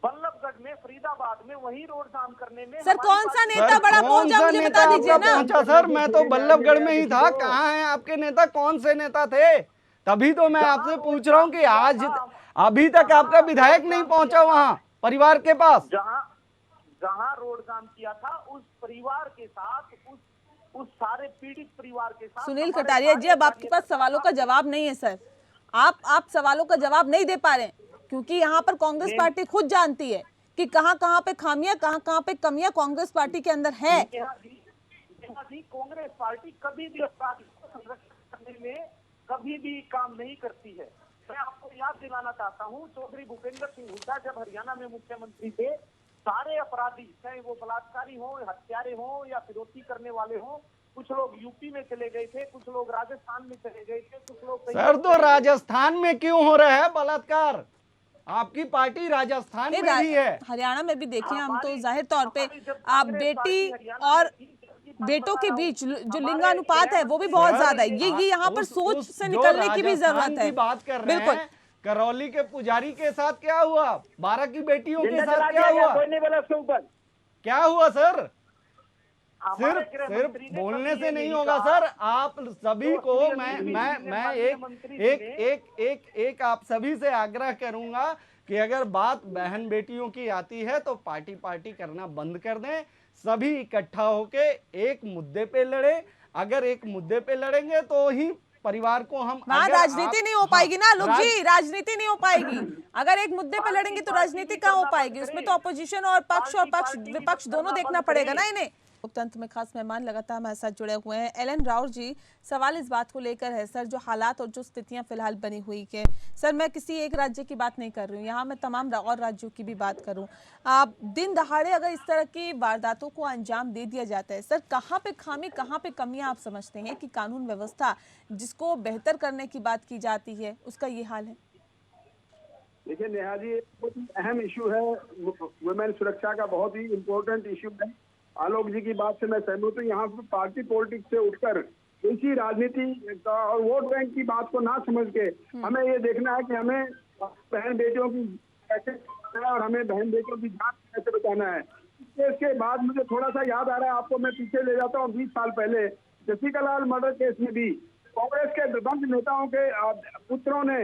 Speaker 6: बल्लभगढ़ में, फरीदाबाद में, वही रोड जाम करने में।
Speaker 1: सर कौन सा नेता
Speaker 3: सर,
Speaker 1: बड़ा
Speaker 3: कौन
Speaker 1: पहुंचा
Speaker 3: सा
Speaker 1: मुझे
Speaker 3: नेता
Speaker 1: बता दीजिए
Speaker 3: आपका
Speaker 1: ना।
Speaker 3: पहुंचा सर? मैं तो बल्लभगढ़ में ही था। कहाँ हैं आपके नेता? कौन से नेता थे? तभी तो मैं आपसे पूछ रहा हूँ कि आज अभी तक आपका विधायक नहीं पहुंचा वहाँ परिवार के पास।
Speaker 6: जहाँ रोड जाम किया था, उस परिवार के साथ, उस सारे पीड़ित परिवार के साथ।
Speaker 1: सुनील कटारिया जी, अब आपके पास सवालों का जवाब नहीं है सर। आप सवालों का जवाब नहीं दे पा रहे हैं, क्योंकि यहाँ पर कांग्रेस पार्टी खुद जानती है कि कहाँ पे खामियां, कहाँ पे कमियां कांग्रेस पार्टी के अंदर है।
Speaker 6: कांग्रेस पार्टी कभी भी अपराधी को संरक्षित करने में कभी भी काम नहीं करती है। मैं आपको याद दिलाना चाहता हूँ, चौधरी भूपेंद्र सिंह हुड्डा जब हरियाणा में मुख्यमंत्री थे, सारे अपराधी, चाहे वो बलात्कारी हो, हत्यारे हो या फिरौती करने वाले हो, कुछ लोग यूपी में चले गए थे, कुछ लोग राजस्थान में चले गए थे, कुछ लोग।
Speaker 3: सर तो राजस्थान में क्यों हो रहा है बलात्कार? आपकी पार्टी राजस्थान में भी है,
Speaker 1: हरियाणा में भी देखिए। हम तो जाहिर तौर पे आप बेटी और बेटों के बीच जो लिंगानुपात है वो भी बहुत ज्यादा है। ये यहाँ पर सोच से निकलने की भी जरूरत है।
Speaker 3: बात कर रहे हैं। करौली के पुजारी के साथ क्या हुआ? 12 की बेटियों के साथ क्या हुआ?
Speaker 4: कोई नहीं बोला उसके ऊपर।
Speaker 3: क्या हुआ सर? सिर्फ बोलने से नहीं होगा सर। आप सभी को मैं एक आप सभी से आग्रह करूंगा कि अगर बात बहन बेटियों की आती है तो पार्टी करना बंद कर दें। सभी इकट्ठा होके एक मुद्दे पे लड़े। अगर एक मुद्दे पे लड़ेंगे तो ही परिवार को हम
Speaker 1: राजनीति नहीं हो पाएगी ना लोग जी, राजनीति नहीं हो पाएगी। अगर एक मुद्दे पे लड़ेंगे तो राजनीति कहाँ हो पाएगी? उसमें तो अपोजिशन और पक्ष विपक्ष दोनों देखना पड़ेगा ना इन्हें। लोकतंत्र में खास मेहमान लगातार हमारे साथ जुड़े हुए हैं। एलन राउत जी, सवाल इस बात को लेकर है सर, जो हालात और जो स्थितियां फिलहाल बनी हुई है सर, मैं किसी एक राज्य की बात नहीं कर रही हूँ, यहाँ मैं तमाम और राज्यों की भी बात करूँ। आप दिन दहाड़े अगर इस तरह की वारदातों को अंजाम दे दिया जाता है सर, कहाँ पे खामी, कहाँ पे कमियां आप समझते हैं कि कानून व्यवस्था जिसको बेहतर करने की बात की जाती है उसका ये हाल है?
Speaker 5: देखिए नेहा जी, बहुत ही अहम इशू है। वुमेन सुरक्षा का बहुत ही इम्पोर्टेंट इशू है। आलोक जी की बात से मैं सहमत हूँ। यहाँ पर पार्टी पॉलिटिक्स से उठकर इसी राजनीति और वोट बैंक की बात को ना समझ के हमें ये देखना है कि हमें बहन बेटियों की कैसे बचाना है और हमें बहन बेटियों की जान कैसे बचाना है। इसके बाद मुझे थोड़ा सा याद आ रहा है, आपको मैं पीछे ले जाता हूँ। 20 साल पहले जसिका लाल मर्डर केस में भी कांग्रेस के दिवंगत नेताओं के पुत्रों ने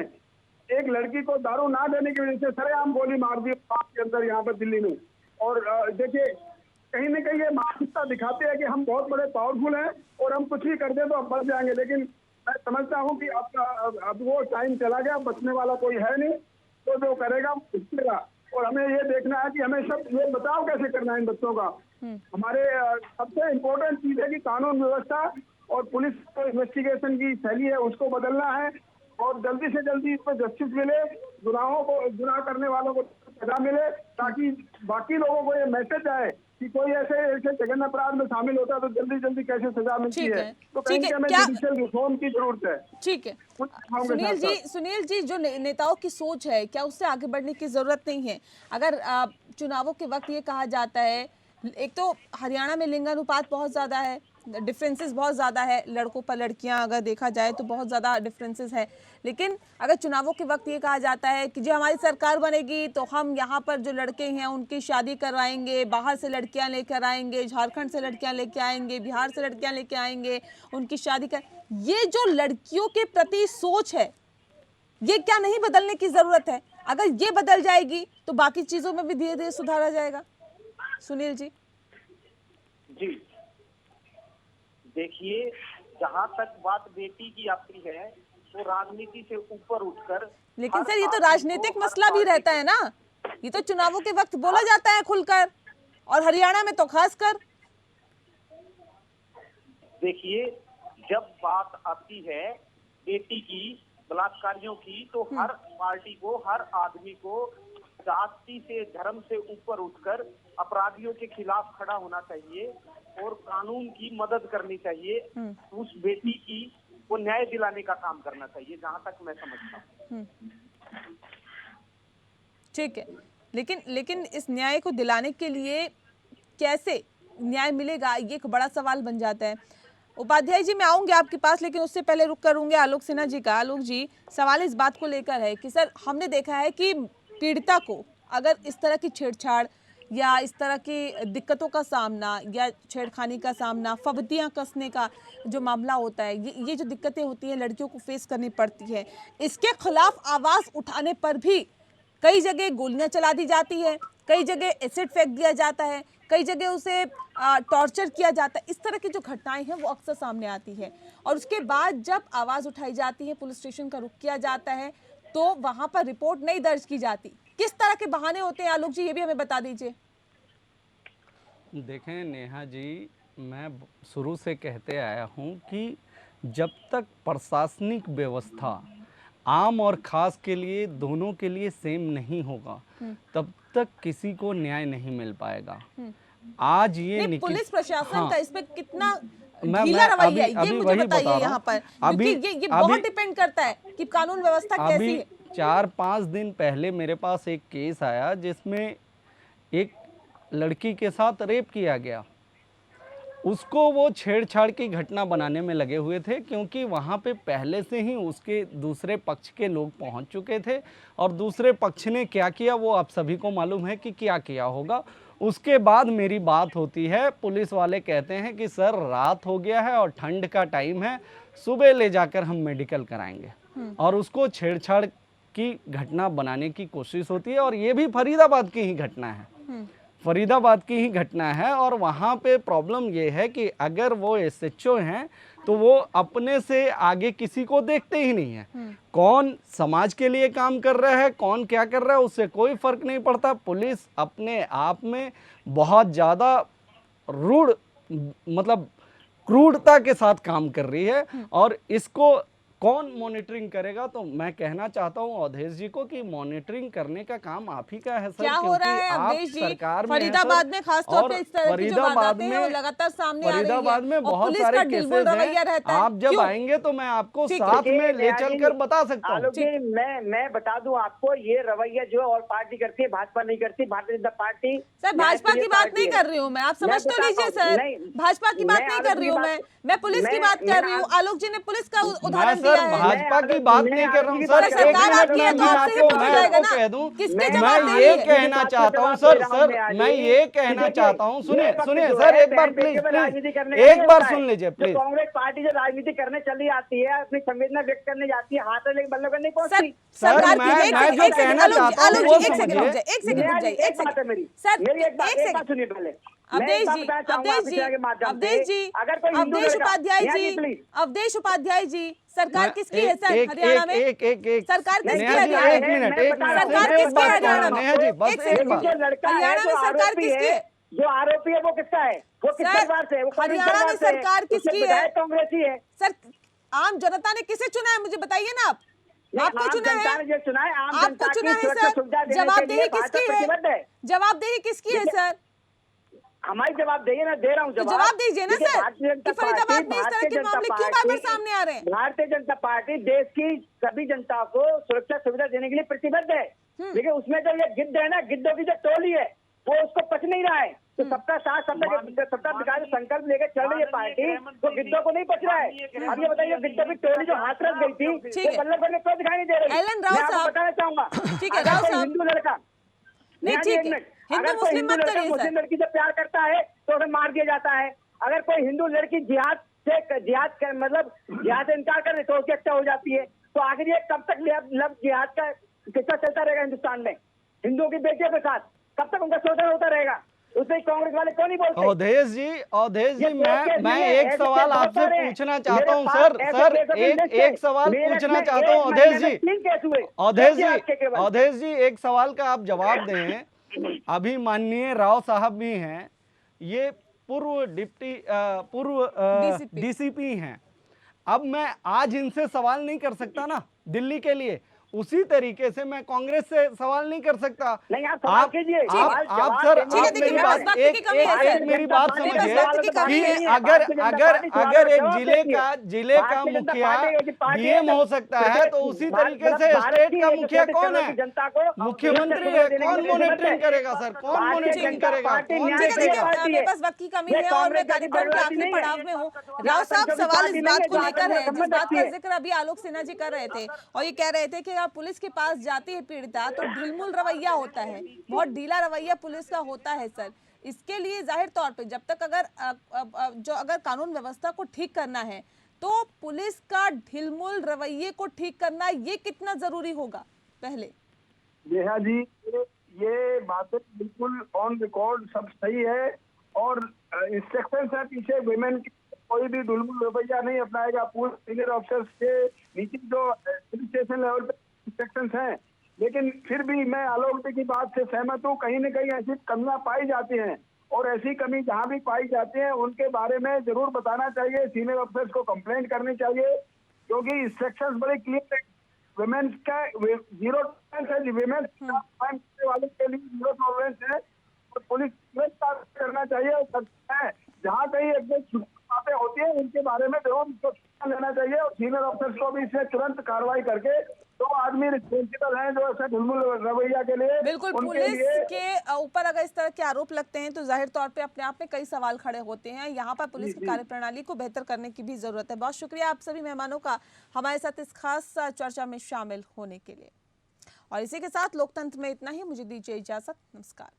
Speaker 5: एक लड़की को दारू ना देने की वजह से सरेआम गोली मार दी के अंदर, यहाँ पर दिल्ली में। और देखिए, कहीं न कहीं ये मानसिकता दिखाते हैं कि हम बहुत बड़े पावरफुल हैं और हम कुछ भी कर दे तो अब बच जाएंगे। लेकिन मैं समझता हूँ कि अब वो टाइम चला गया, बचने वाला कोई है नहीं। तो जो करेगा वो बचेगा। और हमें ये देखना है कि हमें सब ये बचाव कैसे करना है इन बच्चों का। हमारे सबसे इम्पोर्टेंट चीज है कि कानून व्यवस्था और पुलिस को इन्वेस्टिगेशन की शैली है उसको बदलना है और जल्दी से जल्दी इस पर जस्टिस मिले, गुनाह करने वालों को सजा मिले, ताकि बाकी लोगों को ये मैसेज आए कि कोई ऐसे जघन्य अपराध में शामिल होता है तो जल्दी जल्दी कैसे सजा मिलती है। तो कहीं हमें जुडिशियल रिफॉर्म की जरूरत है।
Speaker 1: ठीक है सुनील जी, जो नेताओं की सोच है, क्या उससे आगे बढ़ने की जरूरत नहीं है? अगर चुनावों के वक्त ये कहा जाता है, एक तो हरियाणा में लिंगानुपात बहुत ज्यादा है, डिफरेंसेस बहुत ज़्यादा है, लड़कों पर लड़कियां अगर देखा जाए तो बहुत ज़्यादा डिफरेंसेस है। लेकिन अगर चुनावों के वक्त ये कहा जाता है कि जो हमारी सरकार बनेगी तो हम यहाँ पर जो लड़के हैं उनकी शादी करवाएंगे, बाहर से लड़कियां लेकर आएंगे, झारखंड से लड़कियां लेके आएंगे, बिहार से लड़कियां लेके आएंगे, उनकी शादी कर, ये जो लड़कियों के प्रति सोच है ये क्या नहीं बदलने की ज़रूरत है? अगर ये बदल जाएगी तो बाकी चीज़ों में भी धीरे धीरे सुधार आ जाएगा। सुनील जी।
Speaker 6: देखिए, जहाँ तक बात बेटी की आती है तो राजनीति से ऊपर उठकर,
Speaker 1: लेकिन सर ये तो राजनीतिक मसला भी रहता है ना, ये तो चुनावों के वक्त बोला जाता है खुलकर, और हरियाणा में तो खासकर।
Speaker 6: देखिए, जब बात आती है बेटी की, बलात्कारियों की, तो हर पार्टी को, हर आदमी को जाति से, धर्म से ऊपर उठकर अपराधियों के खिलाफ खड़ा होना चाहिए और कानून की मदद करनी चाहिए। उस बेटी की को न्याय दिलाने का काम करना चाहिए, जहां तक मैं समझता हूँ।
Speaker 1: ठीक है, लेकिन इस न्याय को दिलाने के लिए कैसे न्याय मिलेगा, ये एक बड़ा सवाल बन जाता है। उपाध्याय जी मैं आऊंगी आपके पास, लेकिन उससे पहले रुक करूंगे आलोक सिन्हा जी का। आलोक जी, सवाल इस बात को लेकर है कि सर हमने देखा है कि पीड़िता को अगर इस तरह की छेड़छाड़ या इस तरह की दिक्कतों का सामना या छेड़खानी का सामना, फबतियां कसने का जो मामला होता है, ये जो दिक्कतें होती हैं लड़कियों को फेस करनी पड़ती है, इसके खिलाफ आवाज उठाने पर भी कई जगह गोलियां चला दी जाती है, कई जगह एसिड फेंक दिया जाता है, कई जगह उसे टॉर्चर किया जाता है। इस तरह की जो घटनाएं हैं वो अक्सर सामने आती है और उसके बाद जब आवाज उठाई जाती है, पुलिस स्टेशन का रुख किया जाता है, तो वहां पर रिपोर्ट नहीं दर्ज की जाती। किस तरह के बहाने होते हैं आलोक जी, ये भी हमें बता दीजिए।
Speaker 3: देखें नेहा जी, मैं शुरू से कहते आया हूं कि जब तक प्रशासनिक व्यवस्था आम और खास के लिए दोनों के लिए सेम नहीं होगा तब तक किसी को न्याय नहीं मिल पाएगा। आज ये
Speaker 1: पुलिस प्रशासन का इस पे कितना
Speaker 3: मैं
Speaker 1: ढीला रवैया है, ये
Speaker 3: अभी
Speaker 1: मुझे
Speaker 3: वही
Speaker 1: बताइए
Speaker 3: बता रहा
Speaker 1: यहाँ
Speaker 3: हूं।
Speaker 1: पर,
Speaker 3: अभी
Speaker 1: क्योंकि ये बहुत डिपेंड करता है कि कानून व्यवस्था कैसी
Speaker 3: अभी
Speaker 1: है।
Speaker 3: 4-5 दिन पहले मेरे पास एक केस आया जिसमें एक लड़की के साथ रेप किया गया। उसको वो छेड़छाड़ की घटना बनाने में लगे हुए थे, क्योंकि वहाँ पे पहले से ही उसके दूसरे पक्ष के लोग पहुँच चुके थे और दूसरे पक्ष ने क्या किया वो आप सभी को मालूम है कि क्या किया होगा। उसके बाद मेरी बात होती है, पुलिस वाले कहते हैं कि सर रात हो गया है और ठंड का टाइम है, सुबह ले जाकर हम मेडिकल कराएंगे, और उसको छेड़छाड़ की घटना बनाने की कोशिश होती है। और ये भी फरीदाबाद की ही घटना है, फरीदाबाद की ही घटना है। और वहाँ पे प्रॉब्लम ये है कि अगर वो एसएचओ हैं तो वो अपने से आगे किसी को देखते ही नहीं है। कौन समाज के लिए काम कर रहा है, कौन क्या कर रहा है, उससे कोई फर्क नहीं पड़ता। पुलिस अपने आप में बहुत ज़्यादा रूढ़, मतलब क्रूरता के साथ काम कर रही है, और इसको कौन मॉनिटरिंग करेगा? तो मैं कहना चाहता हूं अवधेश जी को कि मॉनिटरिंग करने का काम आप ही का है सर।
Speaker 1: क्या हो रहा है अवधेश जी? फरीदाबाद में खासतौर पे इस तरह की जो वारदातें हैं वो लगातार सामने आ रही है।
Speaker 3: फरीदाबाद में बहुत सारे केसेस हैं। आप जब आएंगे तो मैं आपको साथ में ले चलकर बता सकता हूँ।
Speaker 4: मैं बता दूं आपको, ये रवैया जो और पार्टी करती है, भाजपा नहीं करती। भारतीय जनता पार्टी
Speaker 1: सर भाजपा की बात नहीं कर रही हूँ मैं, आप समझ तो लीजिए सर, भाजपा की बात नहीं कर रही हूँ मैं पुलिस की बात कर रही हूँ। आलोक जी ने पुलिस का उदाहरण दिया है।
Speaker 3: भाजपा की बात नहीं कर रहा हूँ सर,
Speaker 1: सरकार आपकी है तो आपसे ही पूछा जाएगा ना, किसके जवाब
Speaker 3: मैं ये कहना चाहता हूँ सर, मैं ये कहना चाहता हूँ, सुनिए सर एक बार प्लीज, एक बार सुन लीजिए प्लीज।
Speaker 4: कांग्रेस पार्टी जो राजनीति करने चली आती है, अपनी संवेदना व्यक्त करने जाती है, हाथ में बल्ले नहीं पहुंचती।
Speaker 1: सरकार
Speaker 3: मैं जो कहना चाहता हूँ वो समझिए।
Speaker 1: एक सेकंड मेरी सर,
Speaker 4: मेरी एक बात सुनिए पहले।
Speaker 1: अवधेश उपाध्याय जी, सरकार किसकी है सर हरियाणा में? सरकार किसकी है हरियाणा में? सरकार किसकी है हरियाणा में? हरियाणा में सरकार किसकी है?
Speaker 4: जो आरोपी है वो किसका है? वो किस परिवार से है? वो
Speaker 1: हरियाणा में सरकार किसकी है?
Speaker 4: कांग्रेसी है
Speaker 1: सर। आम जनता ने किसे चुना है मुझे बताइए ना। आपको चुना है, आपको चुना है सर। जवाबदेही किसकी है? जवाबदेही किसकी है सर?
Speaker 4: हमारी जवाब देइए ना, दे रहा हूँ
Speaker 1: जवाब दीजिए ना सर कि फरीदाबाद में इस तरह के मामले क्यों बार-बार सामने आ रहे हैं?
Speaker 4: भारतीय जनता पार्टी देश की सभी जनता को सुरक्षा सुविधा देने के लिए प्रतिबद्ध है, लेकिन उसमें जो ये गिद्ध है ना, गिद्धों की जो टोली है वो उसको पच नहीं रहा है। तो सबका साथ सबका विकास संकल्प लेकर चल रही है पार्टी, तो गिद्धों को नहीं पच रहा है। अब ये बताइए, गिद्धों की टोली जो हाथरस गई थी वो बल्लभ में क्यों दिखाई नहीं दे रही?
Speaker 1: एलन राव साहब
Speaker 4: बताना चाहूंगा।
Speaker 1: ठीक है राव साहब,
Speaker 4: हिंदू लड़का
Speaker 1: नहीं ठीक है, हिंदू मुस्लिम मत करिए सर।
Speaker 4: मुस्लिम लड़की से प्यार करता है तो उसे मार दिया जाता है। अगर कोई हिंदू लड़की जिहाद से इनकार करे तो उसकी हत्या हो जाती है। तो आखिर ये कब तक लव जिहाद का किस्सा चलता रहेगा हिंदुस्तान में? हिंदुओं की बेटियों के साथ कब तक उनका शोषण होता रहेगा? उसमें कांग्रेस वाले क्यों नहीं बोलते?
Speaker 3: अवधेश जी मैं एक सवाल आपसे पूछना चाहता हूँ सर, एक सवाल पूछना चाहता हूँ अवधेश जी, एक सवाल का आप जवाब दें। अभी माननीय राव साहब भी हैं, ये पूर्व डीसीपी हैं। अब मैं आज इनसे सवाल नहीं कर सकता ना दिल्ली के लिए, उसी तरीके से मैं कांग्रेस से सवाल नहीं कर सकता।
Speaker 4: नहीं, आप सवाल कीजिए।
Speaker 3: आप
Speaker 4: जवाब
Speaker 3: सर,
Speaker 4: देने
Speaker 3: आप
Speaker 4: के
Speaker 3: मेरी
Speaker 4: लिए
Speaker 3: बात
Speaker 1: वक्त की कमी है,
Speaker 3: एक
Speaker 1: सर।
Speaker 3: मेरी बात
Speaker 1: मेरी
Speaker 3: समझिए
Speaker 1: वक्त की कमी
Speaker 3: कि
Speaker 1: है।
Speaker 3: अगर अगर अगर एक जिले
Speaker 4: भारतीय
Speaker 3: का
Speaker 4: जनता
Speaker 3: मुखिया
Speaker 4: पार्टी पार्टी
Speaker 3: डीएम हो सकता है, तो उसी तरीके से स्टेट का मुखिया कौन है?
Speaker 4: जनता को
Speaker 3: मुख्यमंत्री है। कौन मॉनिटरिंग करेगा सर? कौन मॉनिटरिंग करेगा? कौन
Speaker 1: ठीक है,
Speaker 3: देखेगा?
Speaker 1: मेरे पास वक्त की कमी है और मैं कार्यक्रम के आखिरी पड़ाव में हूँ। राव साहब, सवाल इस बात को लेकर है, जिस बात का जिक्र अभी आलोक सिन्हा जी कर रहे थे, और ये कह रहे थे कि आप पुलिस के पास जाती है पीड़िता तो ढिलमुल रवैया होता है, बहुत ढीला रवैया पुलिस का होता है सर। इसके लिए जाहिर तौर पे जब तक अगर कानून व्यवस्था को ठीक करना है तो पुलिस का ढिलमुल रवैये को ठीक करना ये कितना जरूरी होगा? पहले
Speaker 5: नेहा जी, ये बातें बिल्कुल ऑन रिकॉर्ड सब सही है, और इंस्ट्रक्शन है पीछे विमेन की कोई भी दुलमुल रवैया नहीं अपनाएगा। पूरे सीनियर ऑफिसर्स के नीचे जो पुलिस स्टेशन लेवल पे इंस्ट्रक्शन हैं, लेकिन फिर भी मैं आलोक जी की बात से सहमत हूँ। कहीं न कहीं ऐसी कमियां पाई जाती हैं, और ऐसी कमी जहां भी पाई जाती है उनके बारे में जरूर बताना चाहिए, सीनियर ऑफिसर्स को कंप्लेंट करनी चाहिए, क्योंकि इंस्ट्रक्शंस बड़े क्लियर है। वुमेन्स का 0 टॉलरेंस है, वुमेन्स वाले के लिए 0 टॉलरेंस है, और पुलिस तुरंत करना चाहिए। और सकता है जहाँ कहीं एकदम बातें होती है उनके बारे में जरूर इसको लेना चाहिए, और सीनियर ऑफिसर्स को भी इसमें तुरंत कार्रवाई करके तो आदमी रिस्पॉन्सिबल हैं जो ऐसे ढुलमुल रवैया के लिए।
Speaker 1: बिल्कुल, पुलिस के ऊपर अगर इस तरह के आरोप लगते हैं तो जाहिर तौर पे अपने आप में कई सवाल खड़े होते हैं। यहाँ पर पुलिस की कार्यप्रणाली को बेहतर करने की भी जरूरत है। बहुत शुक्रिया आप सभी मेहमानों का हमारे साथ इस खास चर्चा में शामिल होने के लिए। और इसी के साथ लोकतंत्र में इतना ही। मुझे दीजिए इजाजत। नमस्कार।